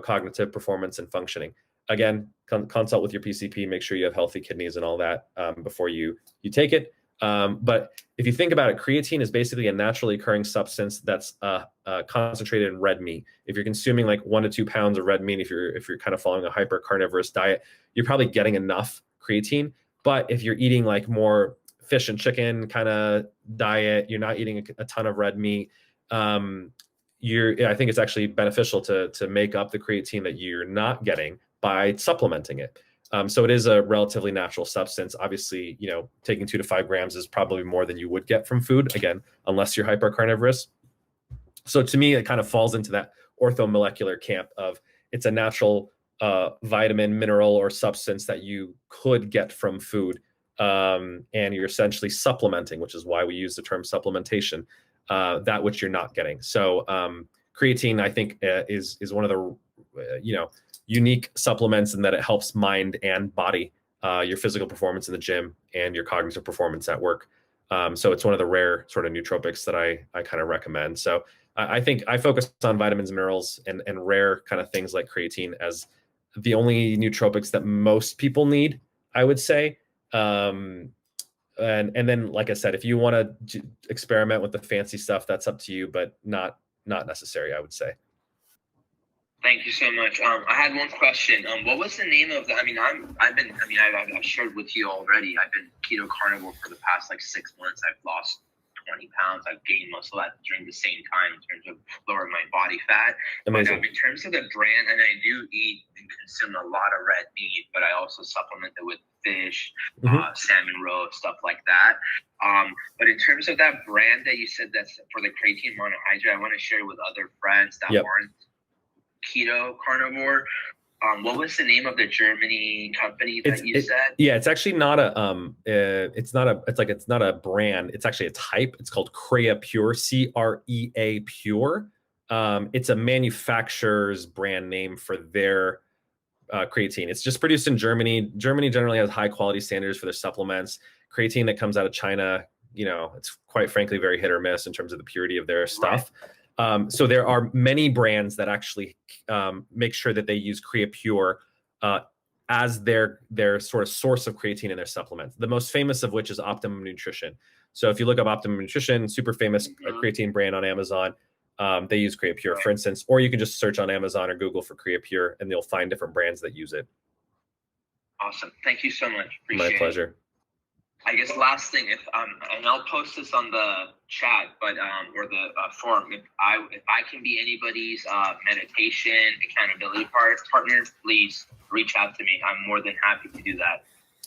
cognitive performance and functioning. Again, consult with your PCP, make sure you have healthy kidneys and all that before you take it. But if you think about it, creatine is basically a naturally occurring substance that's concentrated in red meat. If you're consuming like 1 to 2 pounds of red meat, if you're kind of following a hypercarnivorous diet, you're probably getting enough creatine. But if you're eating like more fish and chicken kind of diet, you're not eating a ton of red meat, I think it's actually beneficial to make up the creatine that you're not getting by supplementing it. So it is a relatively natural substance. Obviously, taking 2 to 5 grams is probably more than you would get from food, again, unless you're hypercarnivorous. So to me, it kind of falls into that orthomolecular camp of it's a natural vitamin, mineral, or substance that you could get from food. And you're essentially supplementing, which is why we use the term supplementation, that which you're not getting. So creatine, I think, is one of the unique supplements in that it helps mind and body, your physical performance in the gym and your cognitive performance at work. So it's one of the rare sort of nootropics that I kind of recommend. So I think I focus on vitamins, minerals, and rare kind of things like creatine as the only nootropics that most people need, I would say. And then, like I said, if you want to experiment with the fancy stuff, that's up to you, but not necessary, I would say. Thank you so much. I had one question. What was the name of the? I've shared with you already. I've been keto carnivore for the past like 6 months. I've lost 20 pounds. I've gained most of that during the same time in terms of lowering my body fat. Amazing. But in terms of the brand, and I do eat and consume a lot of red meat, but I also supplement it with fish, salmon roe, stuff like that. But in terms of that brand that you said that's for the creatine monohydrate, I want to share with other friends that aren't keto carnivore. What was the name of the Germany company that you said? Yeah, it's actually not a it's not a brand. It's actually a type. It's called Crea Pure, CREA Pure. It's a manufacturer's brand name for their creatine. It's just produced in Germany. Germany generally has high quality standards for their supplements. Creatine that comes out of China, it's quite frankly very hit or miss in terms of the purity of their stuff. So there are many brands that actually make sure that they use Crea Pure as their sort of source of creatine in their supplements. The most famous of which is Optimum Nutrition. So if you look up Optimum Nutrition, super famous creatine brand on Amazon, they use Crea Pure, for instance, or you can just search on Amazon or Google for Crea Pure, and you'll find different brands that use it. Awesome. Thank you so much. Appreciate My pleasure. I guess last thing, and I'll post this on the chat, but or the forum. If I can be anybody's meditation accountability partner, please reach out to me. I'm more than happy to do that.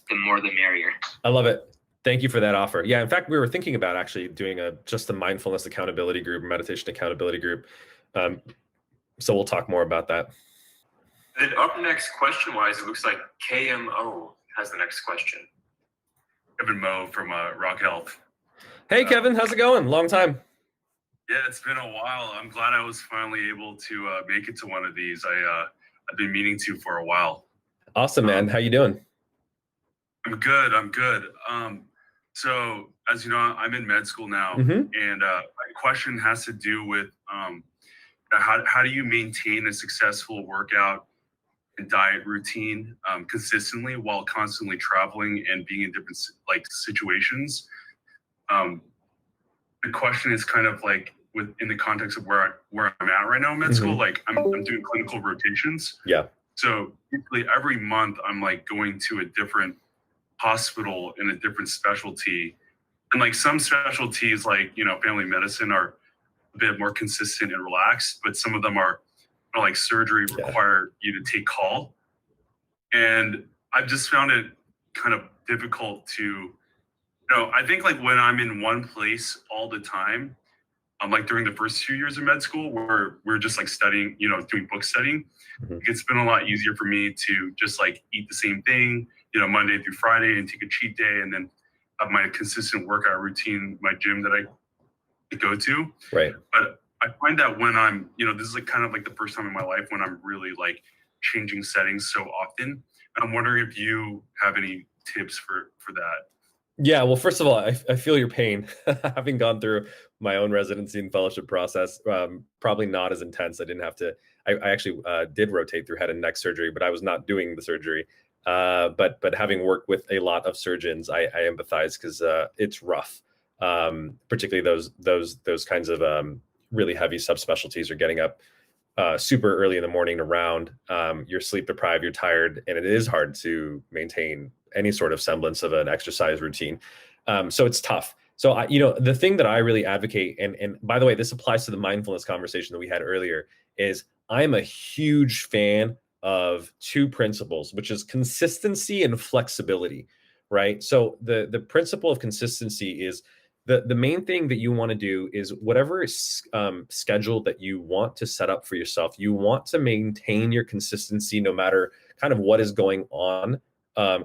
The more, the merrier. I love it. Thank you for that offer. Yeah, in fact, we were thinking about actually doing just a mindfulness accountability group, meditation accountability group. So we'll talk more about that. Then up next, question-wise, it looks like KMO has the next question. Kevin Moe from Rock Health. Hey, Kevin, how's it going? Long time. Yeah, it's been a while. I'm glad I was finally able to make it to one of these. I've been meaning to for a while. Awesome, man. How you doing? I'm good. So as you know, I'm in med school now, and my question has to do with how do you maintain a successful workout and diet routine consistently while constantly traveling and being in different situations. The question is kind of like in the context of where I'm at right now in med school. Like I'm doing clinical rotations. Yeah. So usually every month I'm like going to a different hospital in a different specialty, and like some specialties like family medicine are a bit more consistent and relaxed, but some of them are like surgery require you to take call. And I've just found it kind of difficult to, I think like when I'm in one place all the time, like during the first few years of med school where we're just like studying, doing book studying, it's been a lot easier for me to just like eat the same thing, Monday through Friday and take a cheat day and then have my consistent workout routine, my gym that I go to. Right. But I find that when I'm, this is like kind of like the first time in my life when I'm really like changing settings so often. And I'm wondering if you have any tips for that. Yeah, well, first of all, I feel your pain. Having gone through my own residency and fellowship process, probably not as intense. I didn't have to, I actually did rotate through head and neck surgery, but I was not doing the surgery. But having worked with a lot of surgeons, I empathize because it's rough. Particularly those kinds of really heavy subspecialties are getting up super early in the morning to round. You're sleep deprived, you're tired, and it is hard to maintain any sort of semblance of an exercise routine. So it's tough. So the thing that I really advocate, and by the way, this applies to the mindfulness conversation that we had earlier, is I'm a huge fan of two principles, which is consistency and flexibility, right? So the principle of consistency is the main thing that you want to do is whatever schedule that you want to set up for yourself, you want to maintain your consistency no matter kind of what is going on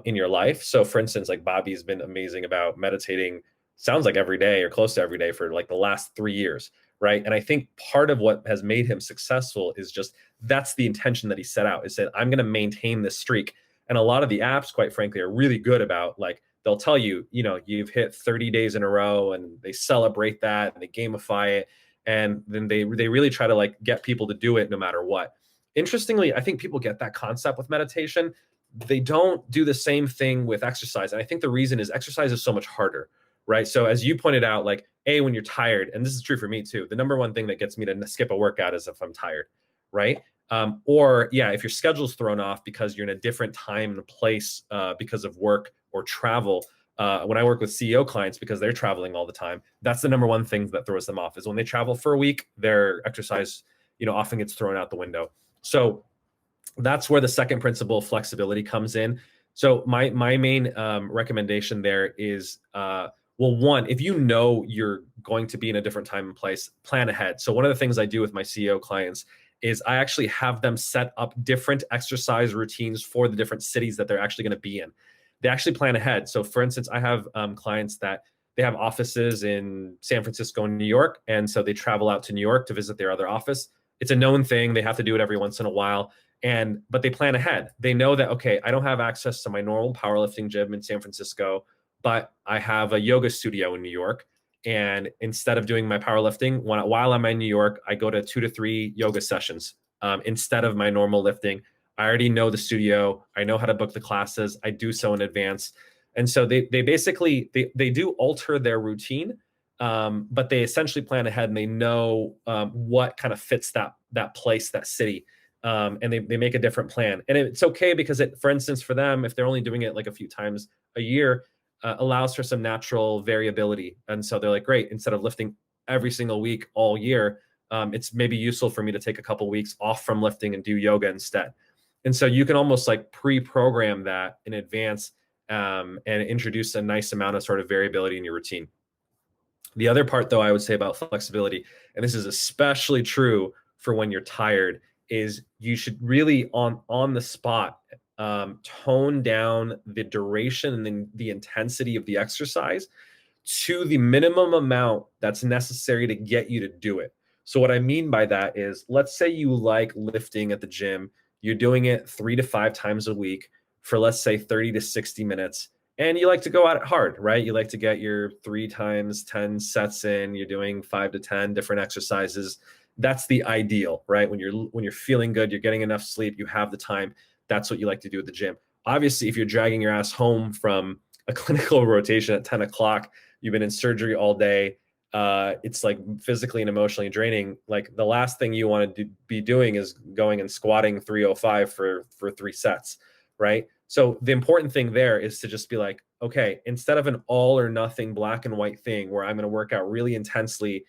in your life. So for instance, like Bobby's been amazing about meditating, sounds like every day or close to every day for like the last 3 years, right? And I think part of what has made him successful is just that's the intention that he set out, is that I'm going to maintain this streak. And a lot of the apps, quite frankly, are really good about like, they'll tell you, you've hit 30 days in a row, and they celebrate that and they gamify it. And then they really try to like get people to do it no matter what. Interestingly, I think people get that concept with meditation. They don't do the same thing with exercise. And I think the reason is exercise is so much harder, right? So as you pointed out, like, when you're tired, and this is true for me too, the number one thing that gets me to skip a workout is if I'm tired, right? Or if your schedule's thrown off because you're in a different time and place because of work or travel, when I work with CEO clients, because they're traveling all the time, that's the number one thing that throws them off, is when they travel for a week, their exercise, often gets thrown out the window. So that's where the second principle of flexibility comes in. So my main recommendation there is, well, one, if you know you're going to be in a different time and place, plan ahead. So one of the things I do with my CEO clients is I actually have them set up different exercise routines for the different cities that they're actually going to be in. They actually plan ahead. So for instance, I have clients that they have offices in San Francisco and New York. And so they travel out to New York to visit their other office. It's a known thing. They have to do it every once in a while. But they plan ahead. They know that, okay, I don't have access to my normal powerlifting gym in San Francisco, but I have a yoga studio in New York. And instead of doing my powerlifting, while I'm in New York, I go to 2 to 3 yoga sessions instead of my normal lifting. I already know the studio. I know how to book the classes. I do so in advance. And so they basically, they do alter their routine, but they essentially plan ahead, and they know what kind of fits that place, that city. And they make a different plan. And it's okay, because for instance, for them, if they're only doing it like a few times a year, allows for some natural variability. And so they're like, great, instead of lifting every single week all year, it's maybe useful for me to take a couple weeks off from lifting and do yoga instead. And so you can almost like pre-program that in advance, and introduce a nice amount of sort of variability in your routine. The other part, though, I would say about flexibility, and this is especially true for when you're tired, is you should really on the spot tone down the duration and then the intensity of the exercise to the minimum amount that's necessary to get you to do it. So what I mean by that is, let's say you like lifting at the gym, you're doing it 3 to 5 times a week for, let's say, 30 to 60 minutes. And you like to go at it hard, right? You like to get your 3 times 10 sets in, you're doing 5 to 10 different exercises. That's the ideal, right? When you're feeling good, you're getting enough sleep, you have the time. That's what you like to do at the gym. Obviously, if you're dragging your ass home from a clinical rotation at 10 o'clock, you've been in surgery all day, it's like physically and emotionally draining. Like, the last thing you want to be doing is going and squatting 305 for 3 sets, right? So the important thing there is to just be like, okay, instead of an all or nothing black and white thing where I'm going to work out really intensely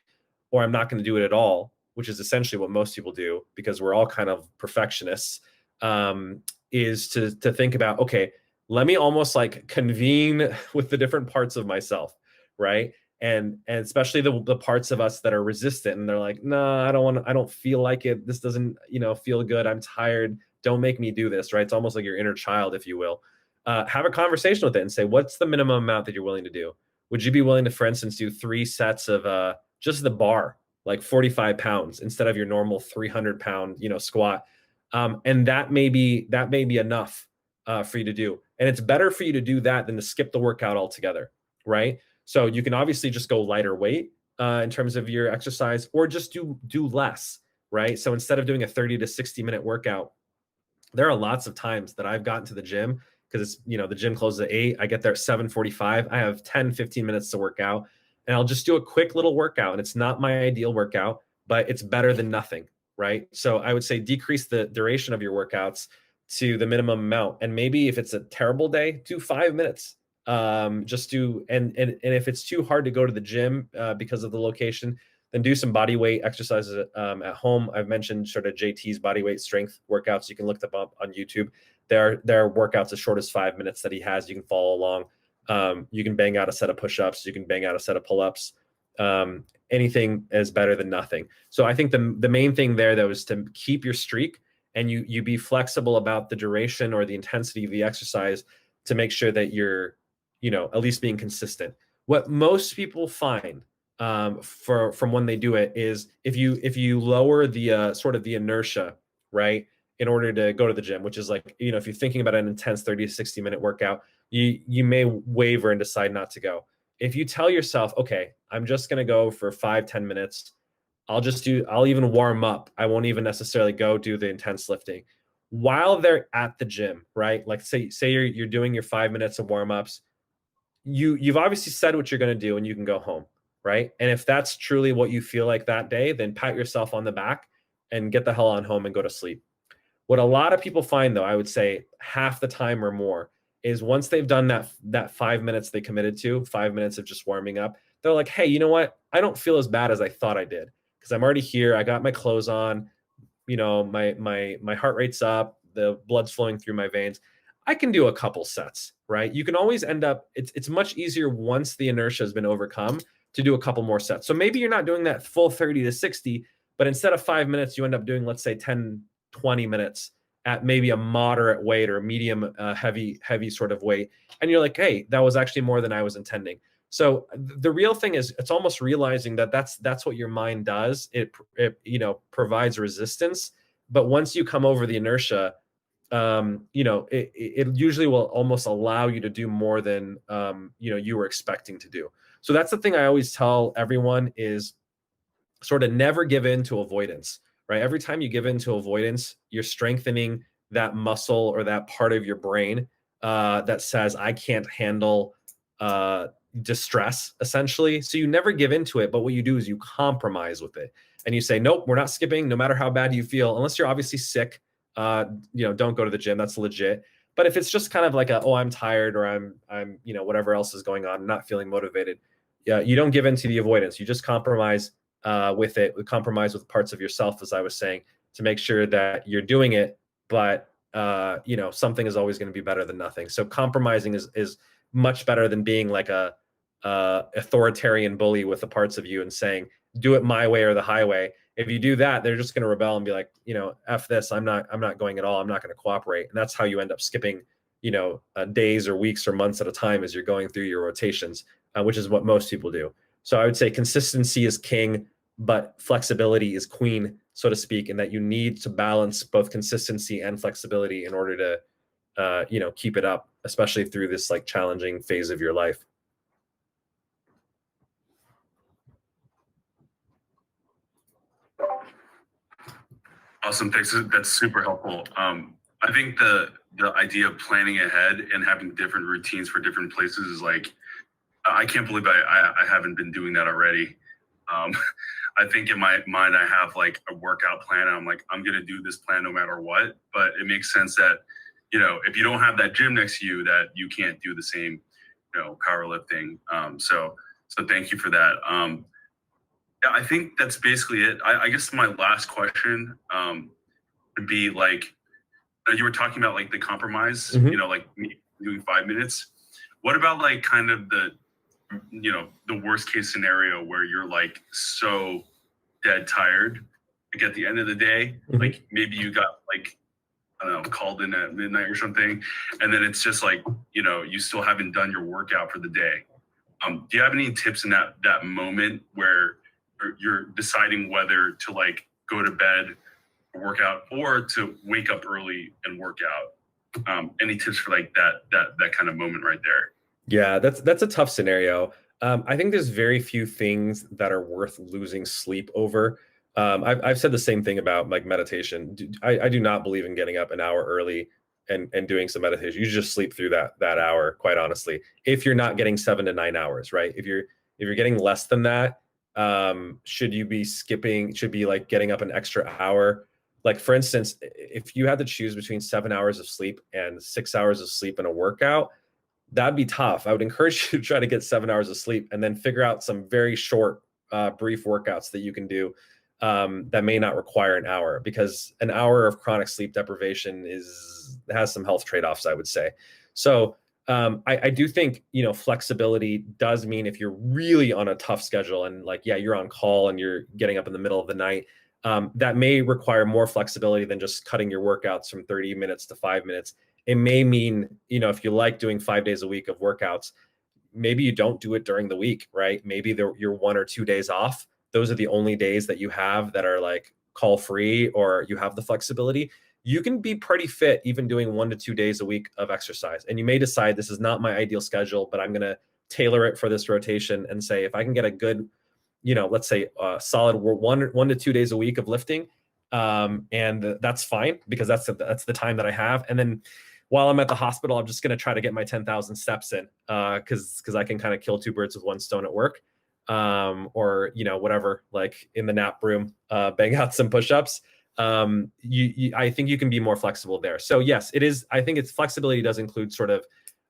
or I'm not going to do it at all, which is essentially what most people do because we're all kind of perfectionists, is to think about, okay, let me almost like convene with the different parts of myself, right? And especially the parts of us that are resistant, and they're like, no, I don't feel like it. This doesn't, feel good. I'm tired. Don't make me do this, right? It's almost like your inner child, if you will. Have a conversation with it and say, what's the minimum amount that you're willing to do? Would you be willing to, for instance, do 3 sets of just the bar, like 45 pounds instead of your normal 300-pound, squat? And that may be enough for you to do. And it's better for you to do that than to skip the workout altogether, right? So you can obviously just go lighter weight in terms of your exercise, or just do less, right? So instead of doing a 30 to 60-minute workout, there are lots of times that I've gotten to the gym because it's, the gym closes at 8. I get there at 7:45. I have 10, 15 minutes to work out, and I'll just do a quick little workout. And it's not my ideal workout, but it's better than nothing, right? So I would say decrease the duration of your workouts to the minimum amount. And maybe if it's a terrible day, do 5 minutes. Just do, and if it's too hard to go to the gym because of the location, then do some body weight exercises at home. I've mentioned sort of JT's body weight strength workouts. You can look them up on YouTube. There are workouts as short as 5 minutes that he has. You can follow along. You can bang out a set of push-ups. You can bang out a set of pull-ups. Anything is better than nothing. So I think the main thing there, though, is to keep your streak, and you be flexible about the duration or the intensity of the exercise to make sure that you're, at least being consistent. What most people find from when they do it is if you lower the sort of the inertia, right, in order to go to the gym, which is like, if you're thinking about an intense 30 to 60-minute workout, you may waver and decide not to go. If you tell yourself, okay, I'm just going to go for 5-10 minutes, I'll even warm up. I won't even necessarily go do the intense lifting while they're at the gym, right? Like say you're doing your 5 minutes of warm-ups. You've obviously said what you're going to do, and you can go home, right? And if that's truly what you feel like that day, then pat yourself on the back and get the hell on home and go to sleep. What a lot of people find, though, I would say half the time or more, is once they've done that 5 minutes they committed to, 5 minutes of just warming up, they're like, hey, you know what? I don't feel as bad as I thought I did because I'm already here. I got my clothes on, my heart rate's up, the blood's flowing through my veins. I can do a couple sets, right? You can always end up, it's much easier once the inertia has been overcome to do a couple more sets. So maybe you're not doing that full 30 to 60, but instead of 5 minutes, you end up doing, let's say 10, 20 minutes at maybe a moderate weight or a medium heavy sort of weight. And you're like, hey, that was actually more than I was intending. So the real thing is it's almost realizing that that's what your mind does. It provides resistance. But once you come over the inertia, it usually will almost allow you to do more than, you were expecting to do. So that's the thing I always tell everyone is sort of never give in to avoidance, right? Every time you give in to avoidance, you're strengthening that muscle or that part of your brain that says, I can't handle distress, essentially. So you never give into it, but what you do is you compromise with it. And you say, nope, we're not skipping, no matter how bad you feel, unless you're obviously sick. Don't go to the gym. That's legit. But if it's just kind of like I'm tired or I'm whatever else is going on, not feeling motivated, yeah, you don't give in to the avoidance. You just compromise with it, compromise with parts of yourself, as I was saying, to make sure that you're doing it. But something is always going to be better than nothing. So compromising is much better than being like a authoritarian bully with the parts of you and saying, do it my way or the highway. If you do that, they're just going to rebel and be like, F this, I'm not going at all. I'm not going to cooperate. And that's how you end up skipping, days or weeks or months at a time as you're going through your rotations, which is what most people do. So I would say consistency is king, but flexibility is queen, so to speak, and that you need to balance both consistency and flexibility in order to, keep it up, especially through this like challenging phase of your life. Awesome, thanks. That's super helpful. I think the idea of planning ahead and having different routines for different places is like, I can't believe I haven't been doing that already. I think in my mind, I have like a workout plan and I'm like, I'm going to do this plan no matter what, but it makes sense that, if you don't have that gym next to you, that you can't do the same, powerlifting. So thank you for that. Yeah, I think that's basically it. I guess my last question would be like, you were talking about like the compromise, like doing 5 minutes. What about like kind of the worst case scenario where you're like so dead tired, like at the end of the day, like maybe you got like, I don't know, called in at midnight or something. And then it's just like, you still haven't done your workout for the day. Do you have any tips in that moment where you're deciding whether to like go to bed or work out or to wake up early and work out? Any tips for like that kind of moment right there? Yeah, that's a tough scenario. I think there's very few things that are worth losing sleep over. I've said the same thing about like meditation. I do not believe in getting up an hour early and doing some meditation. You just sleep through that hour, quite honestly. If you're not getting 7 to 9 hours, right? If you're getting less than that, should you be skipping? Should be like getting up an extra hour? Like for instance, if you had to choose between 7 hours of sleep and 6 hours of sleep in a workout, that'd be tough. I would encourage you to try to get 7 hours of sleep and then figure out some very short, brief workouts that you can do that may not require an hour, because an hour of chronic sleep deprivation has some health trade-offs, I would say. So I do think, flexibility does mean if you're really on a tough schedule and like, yeah, you're on call and you're getting up in the middle of the night, that may require more flexibility than just cutting your workouts from 30 minutes to 5 minutes. It may mean, if you like doing 5 days a week of workouts, maybe you don't do it during the week, right? Maybe you're 1 or 2 days off. Those are the only days that you have that are like call free, or you have the flexibility. You can be pretty fit even doing 1 to 2 days a week of exercise. And you may decide this is not my ideal schedule, but I'm going to tailor it for this rotation and say, if I can get a good, let's say solid 1 to 2 days a week of lifting, and that's fine because that's the time that I have. And then while I'm at the hospital, I'm just going to try to get my 10,000 steps in because I can kind of kill 2 birds with 1 stone at work, or, whatever, like in the nap room, bang out some push-ups. I think you can be more flexible there. So yes, it is. I think flexibility does include sort of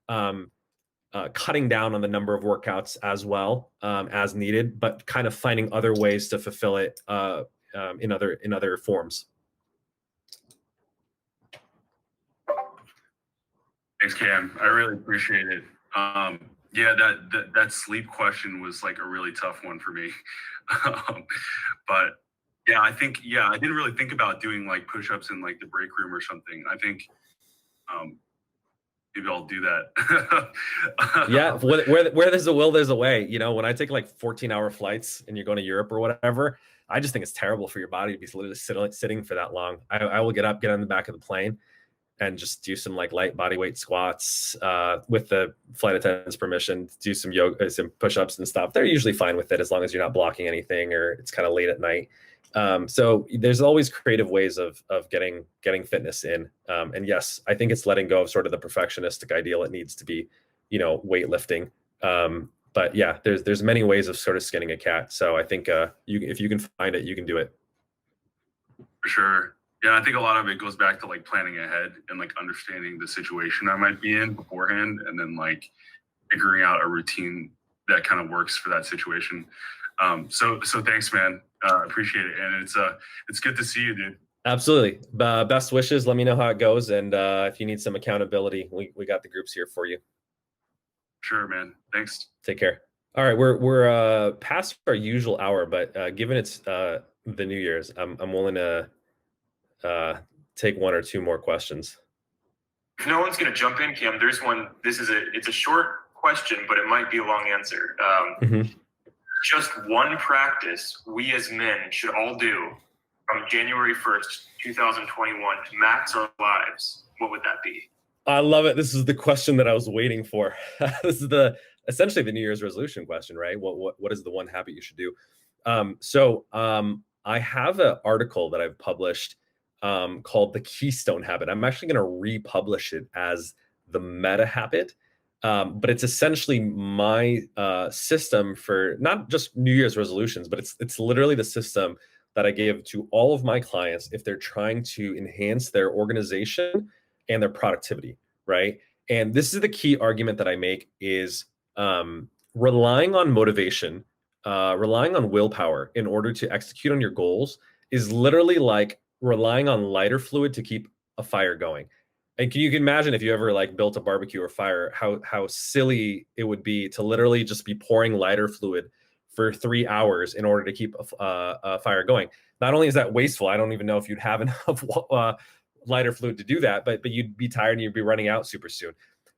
cutting down on the number of workouts as well as needed, but kind of finding other ways to fulfill it in other forms. Thanks, Cam. I really appreciate it. Yeah, that sleep question was like a really tough one for me. But yeah, I didn't really think about doing like push-ups in like the break room or something. I think maybe I'll do that. Yeah, where there's a will, there's a way. You know, when I take like 14-hour flights and you're going to Europe or whatever, I just think it's terrible for your body to be literally sitting for that long. I will get up, get on the back of the plane, and just do some like light body weight squats with the flight attendant's permission, do some yoga, some push-ups and stuff. They're usually fine with it as long as you're not blocking anything or it's kind of late at night. So there's always creative ways of getting fitness in. And yes, I think it's letting go of sort of the perfectionistic ideal it needs to be, you know, weightlifting. But yeah, there's many ways of sort of skinning a cat. So I think if you can find it, you can do it. For sure. Yeah, I think a lot of it goes back to like planning ahead and like understanding the situation I might be in beforehand, and then like figuring out a routine that kind of works for that situation. So thanks, man. Appreciate it, and it's good to see you, dude. Absolutely. Best wishes. Let me know how it goes, and if you need some accountability, we got the groups here for you. Sure, man. Thanks. Take care. All right, we're past our usual hour, but given it's the New Year's, I'm willing to take one or two more questions. If no one's going to jump in, Cam, there's one. It's a short question, but it might be a long answer. Just one practice we as men should all do from January 1st, 2021 to max our lives. What would that be? I love it. This is the question that I was waiting for. This is essentially the New Year's resolution question, right? What is the one habit you should do? I have an article that I've published called The Keystone Habit. I'm actually going to republish it as the Meta Habit. But it's essentially my system for not just New Year's resolutions, but it's literally the system that I gave to all of my clients if they're trying to enhance their organization and their productivity, right? And this is the key argument that I make is relying on motivation, relying on willpower in order to execute on your goals is literally like relying on lighter fluid to keep a fire going. And you can imagine if you ever like built a barbecue or fire, how silly it would be to literally just be pouring lighter fluid for 3 hours in order to keep a fire going. Not only is that wasteful, I don't even know if you'd have enough lighter fluid to do that, but you'd be tired and you'd be running out super soon.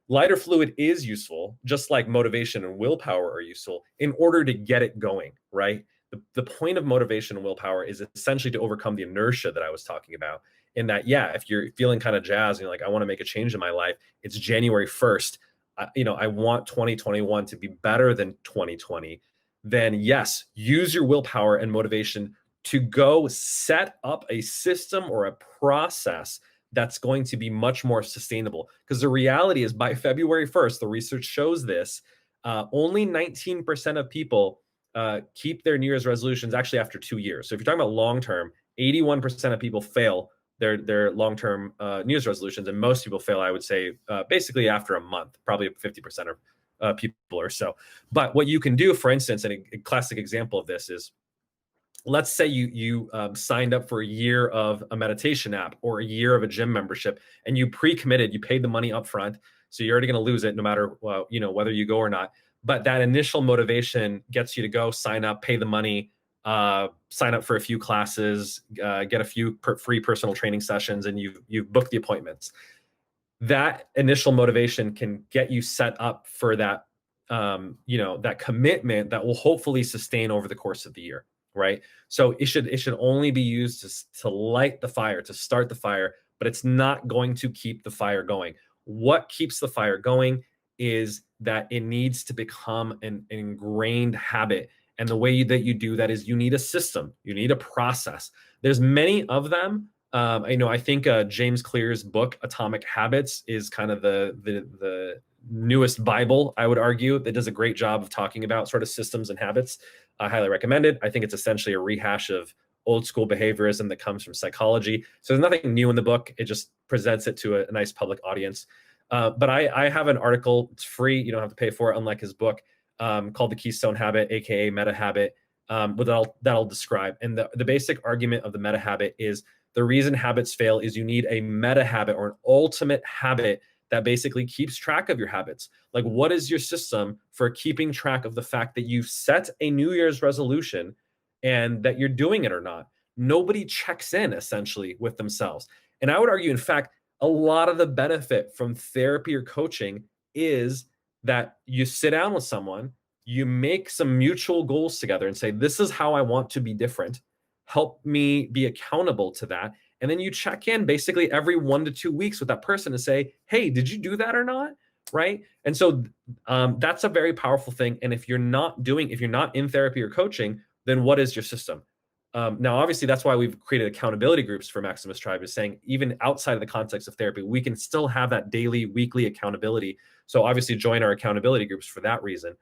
Lighter fluid is useful, just like motivation and willpower are useful in order to get it going, right? The point of motivation and willpower is essentially to overcome the inertia that I was talking about. In that, yeah, if you're feeling kind of jazzed and you're like, I want to make a change in my life, it's January 1st. I want 2021 to be better than 2020. Then yes, use your willpower and motivation to go set up a system or a process that's going to be much more sustainable. Because the reality is by February 1st, the research shows this, only 19% of people keep their New Year's resolutions actually after 2 years. So if you're talking about long-term, 81% of people fail their long-term New Year's resolutions, and most people fail, I would say, basically after a month, probably 50% of people or so. But what you can do, for instance, and a classic example of this is, let's say you signed up for a year of a meditation app or a year of a gym membership, and you pre-committed, you paid the money up front, so you're already going to lose it no matter whether you go or not. But that initial motivation gets you to go sign up, pay the money, sign up for a few classes, get a few free personal training sessions, and you've booked the appointments. That initial motivation can get you set up for that, that commitment that will hopefully sustain over the course of the year, right? So it should only be used to light the fire, to start the fire, but it's not going to keep the fire going. What keeps the fire going is that it needs to become an ingrained habit. And the way that you do that is you need a system, you need a process. There's many of them. I think James Clear's book, Atomic Habits, is kind of the newest Bible, I would argue, that does a great job of talking about sort of systems and habits. I highly recommend it. I think it's essentially a rehash of old school behaviorism that comes from psychology. So there's nothing new in the book. It just presents it to a nice public audience. But I have an article. It's free. You don't have to pay for it, unlike his book, called The Keystone Habit, aka Meta Habit, that'll describe. And the basic argument of the meta habit is the reason habits fail is you need a meta habit or an ultimate habit that basically keeps track of your habits. Like, what is your system for keeping track of the fact that you've set a New Year's resolution and that you're doing it or not? Nobody checks in essentially with themselves. And I would argue, in fact, a lot of the benefit from therapy or coaching is that you sit down with someone, you make some mutual goals together and say, this is how I want to be different. Help me be accountable to that. And then you check in basically every 1 to 2 weeks with that person and say, hey, did you do that or not? Right. And so that's a very powerful thing. And if you're not in therapy or coaching, then what is your system? Now, obviously, that's why we've created accountability groups for Maximus Tribe, is saying even outside of the context of therapy, we can still have that daily, weekly accountability. So obviously join our accountability groups for that reason.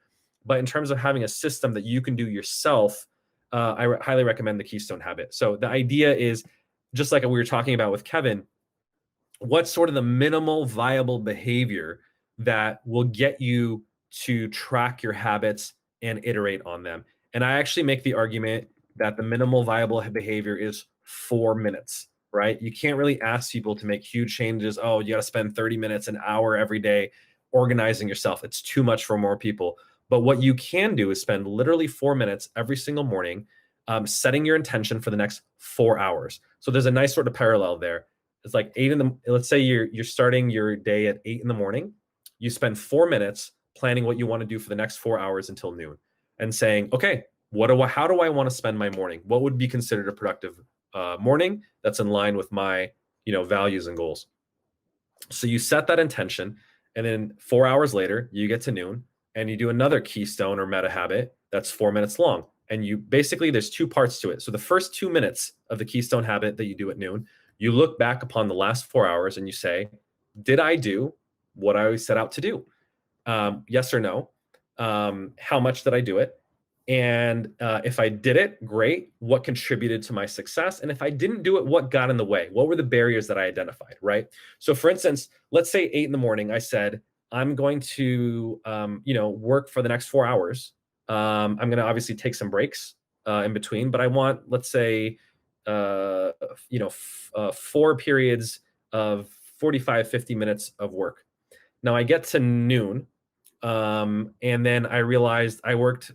But in terms of having a system that you can do yourself, I highly recommend the Keystone Habit. So the idea is, just like we were talking about with Kevin, what's sort of the minimal viable behavior that will get you to track your habits and iterate on them? And I actually make the argument that the minimal viable behavior is 4 minutes, right? You can't really ask people to make huge changes. Oh, you got to spend 30 minutes, an hour every day organizing yourself. It's too much for more people. But what you can do is spend literally 4 minutes every single morning, setting your intention for the next 4 hours. So there's a nice sort of parallel there. It's like let's say you're starting your day at 8 in the morning. You spend 4 minutes planning what you want to do for the next 4 hours until noon, and saying, okay, how do I want to spend my morning? What would be considered a productive morning that's in line with my, values and goals? So you set that intention, and then 4 hours later, you get to noon, and you do another keystone or meta habit that's 4 minutes long. And you basically, there's 2 parts to it. So the first 2 minutes of the keystone habit that you do at noon, you look back upon the last 4 hours and you say, did I do what I set out to do? Yes or no? How much did I do it? And if I did it, great. What contributed to my success? And if I didn't do it, what got in the way? What were the barriers that I identified, right? So for instance, let's say 8 in the morning, I said, I'm going to, work for the next 4 hours. I'm going to obviously take some breaks in between, but I want, let's say, 4 periods of 45, 50 minutes of work. Now I get to noon. And then I realized I worked,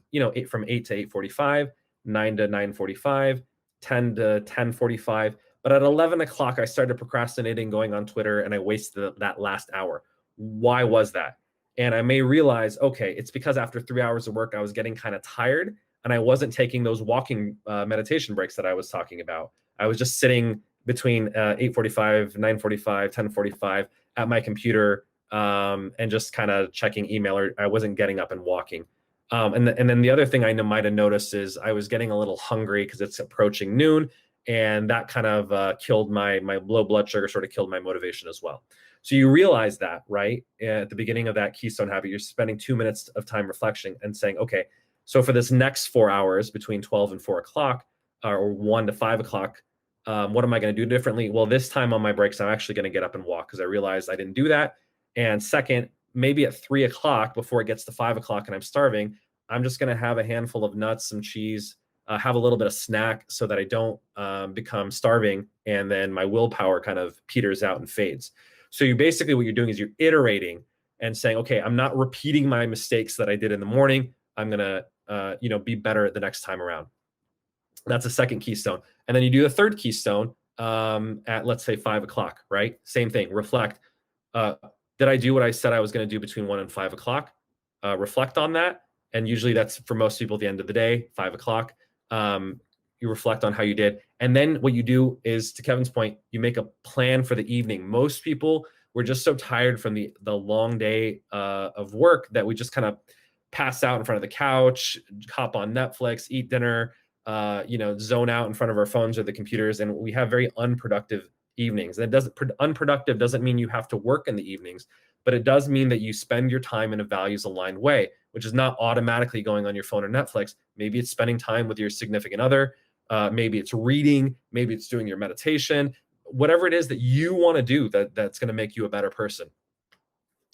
from 8 to 8:45, 9 to 9:45, 10 to 10:45. But at 11 o'clock, I started procrastinating, going on Twitter, and I wasted that last hour. Why was that? And I may realize, okay, it's because after 3 hours of work, I was getting kind of tired, and I wasn't taking those walking meditation breaks that I was talking about. I was just sitting between 8:45, 9:45, 10:45 at my computer, and just kind of checking email, or I wasn't getting up and walking. And then the other thing I might have noticed is I was getting a little hungry because it's approaching noon, and that kind of killed my low blood sugar, sort of killed my motivation as well. So you realize that, right? At the beginning of that keystone habit, you're spending 2 minutes of time reflecting and saying, okay, so for this next 4 hours between 12 and 4 o'clock, or 1 to 5 o'clock, what am I going to do differently? Well, this time on my breaks, I'm actually going to get up and walk because I realized I didn't do that. And second, maybe at 3 o'clock before it gets to 5 o'clock and I'm starving, I'm just going to have a handful of nuts, some cheese, have a little bit of snack so that I don't become starving. And then my willpower kind of peters out and fades. So you basically, what you're doing is you're iterating and saying, okay, I'm not repeating my mistakes that I did in the morning. I'm going to, be better the next time around. That's a second keystone. And then you do a third keystone at, let's say, 5 o'clock, right? Same thing, reflect. Did I do what I said I was going to do between 1 and 5 o'clock? Reflect on that. And usually that's, for most people, at the end of the day, 5 o'clock. You reflect on how you did. And then what you do is, to Kevin's point, you make a plan for the evening. Most people were just so tired from the long day of work that we just kind of pass out in front of the couch, hop on Netflix, eat dinner, zone out in front of our phones or the computers. And we have very unproductive evenings. And unproductive doesn't mean you have to work in the evenings, but it does mean that you spend your time in a values aligned way, which is not automatically going on your phone or Netflix. Maybe it's spending time with your significant other. Maybe it's reading, maybe it's doing your meditation, whatever it is that you want to do that's going to make you a better person.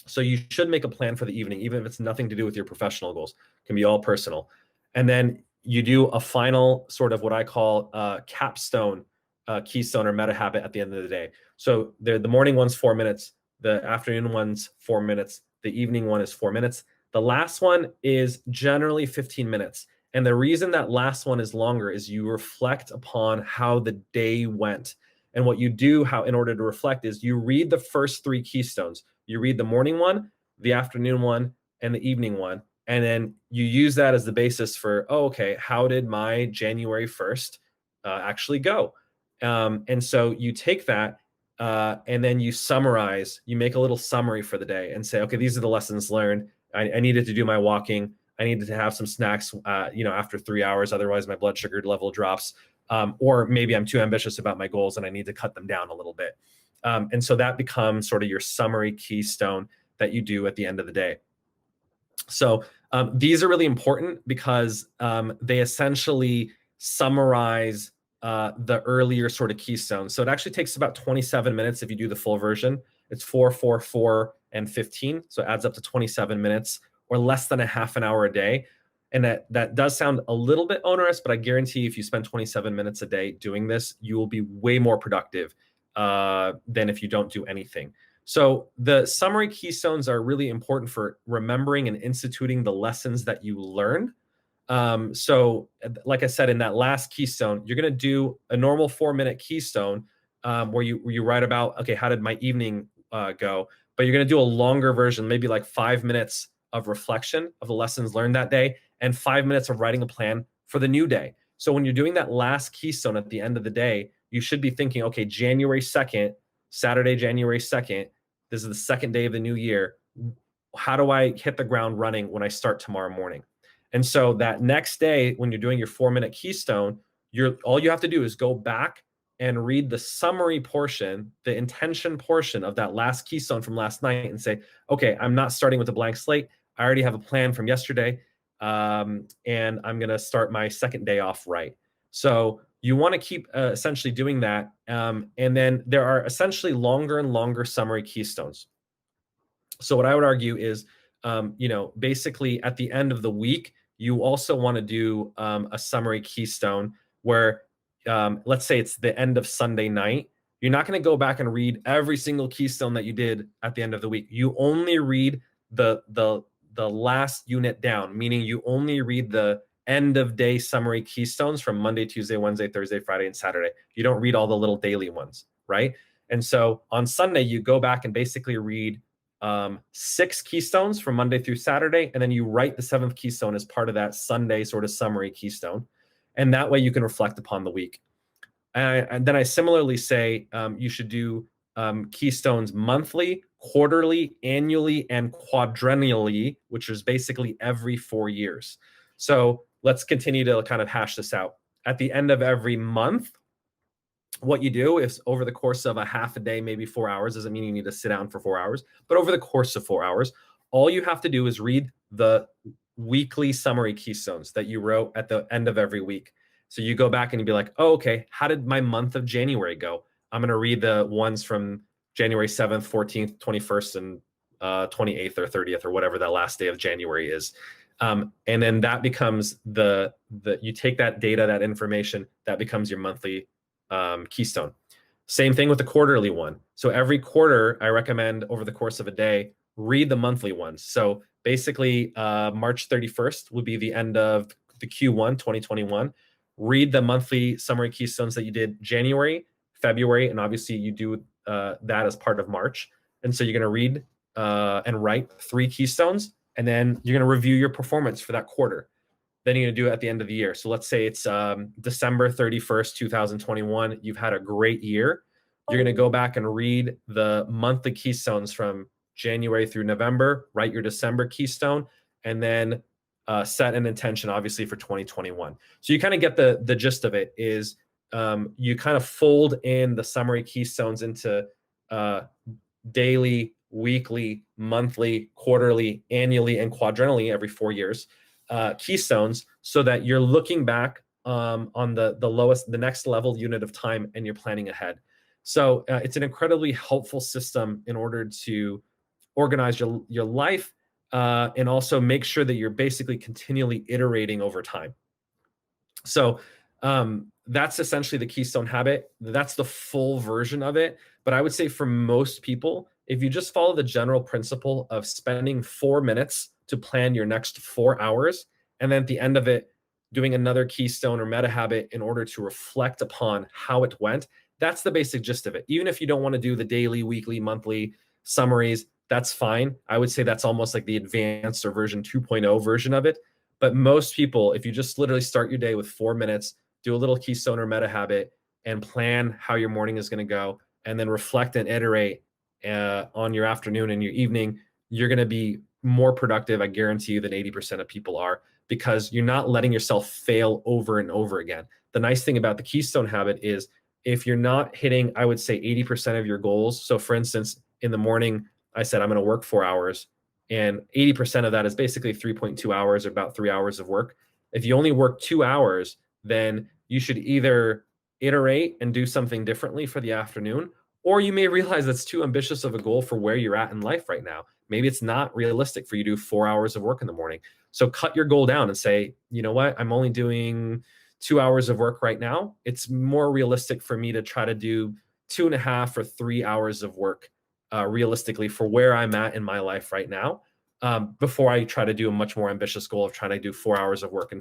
So you should make a plan for the evening, even if it's nothing to do with your professional goals. It can be all personal. And then you do a final sort of what I call capstone, keystone or meta habit at the end of the day. So the morning one's 4 minutes, the afternoon one's 4 minutes, the evening one is 4 minutes. The last one is generally 15 minutes. And the reason that last one is longer is you reflect upon how the day went. And what you do in order to reflect is you read the first 3 keystones. You read the morning one, the afternoon one, and the evening one. And then you use that as the basis for, oh, okay, how did my January 1st actually go? And so you take that and then you summarize, you make a little summary for the day and say, okay, these are the lessons learned. I needed to do my walking. I needed to have some snacks, after 3 hours. Otherwise, my blood sugar level drops. Or maybe I'm too ambitious about my goals and I need to cut them down a little bit. And so that becomes sort of your summary keystone that you do at the end of the day. So these are really important because they essentially summarize the earlier sort of keystones. So it actually takes about 27 minutes if you do the full version. It's 4, 4, 4, and 15. So it adds up to 27 minutes or less than a half an hour a day. And that does sound a little bit onerous, but I guarantee if you spend 27 minutes a day doing this, you will be way more productive than if you don't do anything. So the summary keystones are really important for remembering and instituting the lessons that you learned. So like I said, in that last keystone, you're going to do a normal 4-minute keystone where you write about, okay, how did my evening go? But you're going to do a longer version, maybe like 5 minutes of reflection of the lessons learned that day and 5 minutes of writing a plan for the new day. So when you're doing that last keystone at the end of the day, you should be thinking, okay, January 2nd, Saturday, January 2nd, this is the second day of the new year. How do I hit the ground running when I start tomorrow morning? And so that next day, when you're doing your 4-minute keystone, all you have to do is go back and read the summary portion, the intention portion of that last keystone from last night and say, okay, I'm not starting with a blank slate. I already have a plan from yesterday, and I'm going to start my second day off right. So you want to keep essentially doing that. And then there are essentially longer and longer summary keystones. So what I would argue is, basically at the end of the week, you also want to do a summary keystone where, let's say it's the end of Sunday night. You're not going to go back and read every single keystone that you did at the end of the week. You only read the last unit down, meaning you only read the end of day summary keystones from Monday, Tuesday, Wednesday, Thursday, Friday, and Saturday. You don't read all the little daily ones, right? And so on Sunday, you go back and basically read 6 keystones from Monday through Saturday, and then you write the 7th keystone as part of that Sunday sort of summary keystone. And that way you can reflect upon the week. And then I similarly say you should do keystones monthly, quarterly, annually, and quadrennially, which is basically every 4 years. So let's continue to kind of hash this out. At the end of every month, what you do is over the course of a half a day, maybe 4 hours, doesn't mean you need to sit down for 4 hours, but over the course of 4 hours, all you have to do is read the weekly summary keystones that you wrote at the end of every week. So you go back and you'd be like, oh, okay, how did my month of January go? I'm going to read the ones from January 7th, 14th, 21st, and 28th or 30th or whatever that last day of January is. And then that becomes you take that data, that information, that becomes your monthly keystone. Same thing with the quarterly one. So every quarter, I recommend over the course of a day, read the monthly ones. So basically, March 31st would be the end of the Q1 2021. Read the monthly summary keystones that you did January, February, and obviously you do that as part of March. And so you're going to read and write 3 keystones, and then you're going to review your performance for that quarter. Then you're going to do it at the end of the year. So let's say it's December 31st, 2021. You've had a great year. You're going to go back and read the monthly keystones from January through November, write your December keystone, and then set an intention, obviously, for 2021. So you kind of get the gist of it is you kind of fold in the summary keystones into daily, weekly, monthly, quarterly, annually, and quadrennially every 4 years. Keystones, so that you're looking back on the next level unit of time, and you're planning ahead. So it's an incredibly helpful system in order to organize your life, and also make sure that you're basically continually iterating over time. So that's essentially the keystone habit. That's the full version of it. But I would say for most people, if you just follow the general principle of spending 4 minutes to plan your next 4 hours, and then at the end of it, doing another keystone or meta habit in order to reflect upon how it went, that's the basic gist of it. Even if you don't want to do the daily, weekly, monthly summaries, that's fine. I would say that's almost like the advanced or version 2.0 version of it. But most people, if you just literally start your day with 4 minutes, do a little keystone or meta habit, and plan how your morning is going to go, and then reflect and iterate on your afternoon and your evening, you're going to be more productive, I guarantee you, than 80% of people are, because you're not letting yourself fail over and over again. The nice thing about the keystone habit is if you're not hitting, I would say 80% of your goals. So for instance, in the morning, I said, I'm going to work 4 hours, and 80% of that is basically 3.2 hours, or about 3 hours of work. If you only work 2 hours, then you should either iterate and do something differently for the afternoon, or you may realize that's too ambitious of a goal for where you're at in life right now. Maybe it's not realistic for you to do 4 hours of work in the morning. So cut your goal down and say, you know what, I'm only doing 2 hours of work right now. It's more realistic for me to try to do 2.5 or 3 hours of work realistically for where I'm at in my life right now, before I try to do a much more ambitious goal of trying to do 4 hours of work in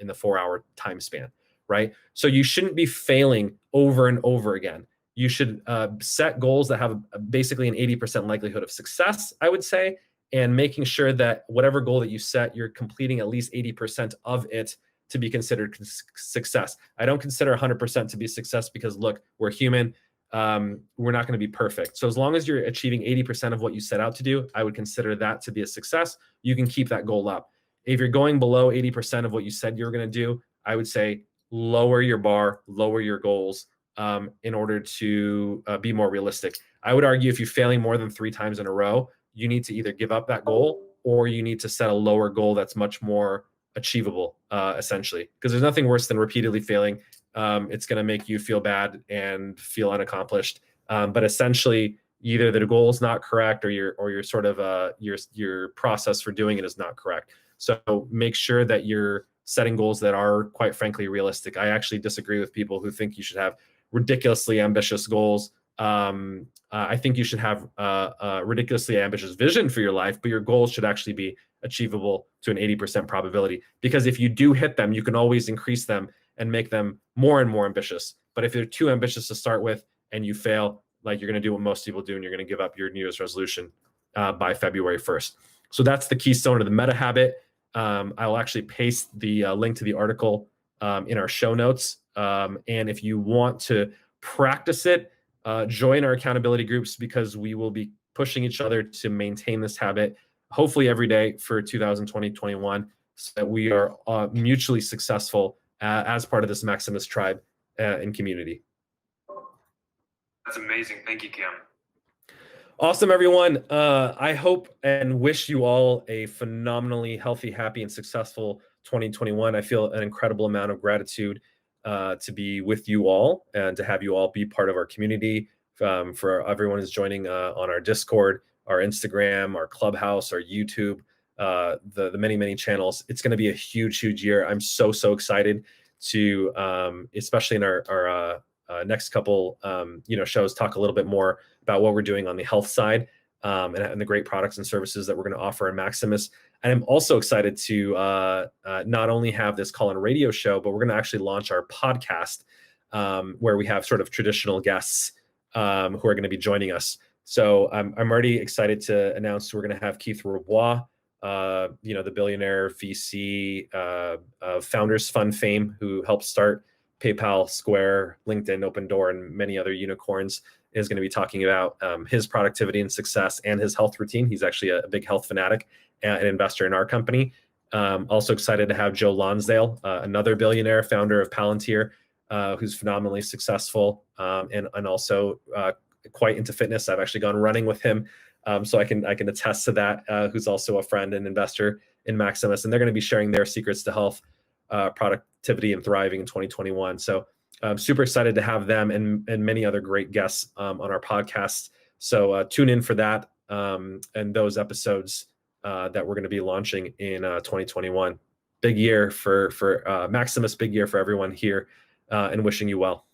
the 4 hour time span, right? So you shouldn't be failing over and over again. You should set goals that have basically an 80% likelihood of success, I would say, and making sure that whatever goal that you set, you're completing at least 80% of it to be considered success. I don't consider 100% to be success because, look, we're human. We're not going to be perfect. So as long as you're achieving 80% of what you set out to do, I would consider that to be a success. You can keep that goal up. If you're going below 80% of what you said you're going to do, I would say lower your bar, lower your goals, in order to be more realistic. I would argue if you're failing more than 3 times in a row, you need to either give up that goal, or you need to set a lower goal that's much more achievable, essentially. Because there's nothing worse than repeatedly failing. It's going to make you feel bad and feel unaccomplished. But essentially, either the goal is not correct, or your sort of your process for doing it is not correct. So make sure that you're setting goals that are, quite frankly, realistic. I actually disagree with people who think you should have ridiculously ambitious goals. I think you should have a ridiculously ambitious vision for your life, but your goals should actually be achievable to an 80% probability. Because if you do hit them, you can always increase them and make them more and more ambitious. But if they're too ambitious to start with and you fail, like, you're going to do what most people do, and you're going to give up your New Year's resolution by February 1st. So that's the keystone of the meta habit. I'll actually paste the link to the article in our show notes. And if you want to practice it, join our accountability groups, because we will be pushing each other to maintain this habit, hopefully every day for 2020-21, so that we are mutually successful as part of this Maximus tribe and community. That's amazing. Thank you, Cam. Awesome, everyone. I hope and wish you all a phenomenally healthy, happy, and successful 2021. I feel an incredible amount of gratitude to be with you all and to have you all be part of our community. For everyone who's joining on our Discord, our Instagram, our Clubhouse, our YouTube, the many channels. It's going to be a huge year. I'm so excited to, especially in our next couple shows, talk a little bit more about what we're doing on the health side, and the great products and services that we're going to offer in Maximus. And I'm also excited to not only have this call-in radio show, but we're going to actually launch our podcast, where we have sort of traditional guests who are going to be joining us. So I'm already excited to announce we're going to have Keith Robois, the billionaire VC Founders Fund fame, who helped start PayPal, Square, LinkedIn, Open Door, and many other unicorns, is going to be talking about his productivity and success and his health routine. He's actually a big health fanatic and an investor in our company. Also excited to have Joe Lonsdale, another billionaire, founder of Palantir, who's phenomenally successful and also quite into fitness. I've actually gone running with him, so I can attest to that. Who's also a friend and investor in Maximus, and they're going to be sharing their secrets to health, productivity, and thriving in 2021. So I'm super excited to have them and many other great guests on our podcast. So tune in for that. and those episodes that we're going to be launching in 2021. Big year for Maximus, big year for everyone here, and wishing you well.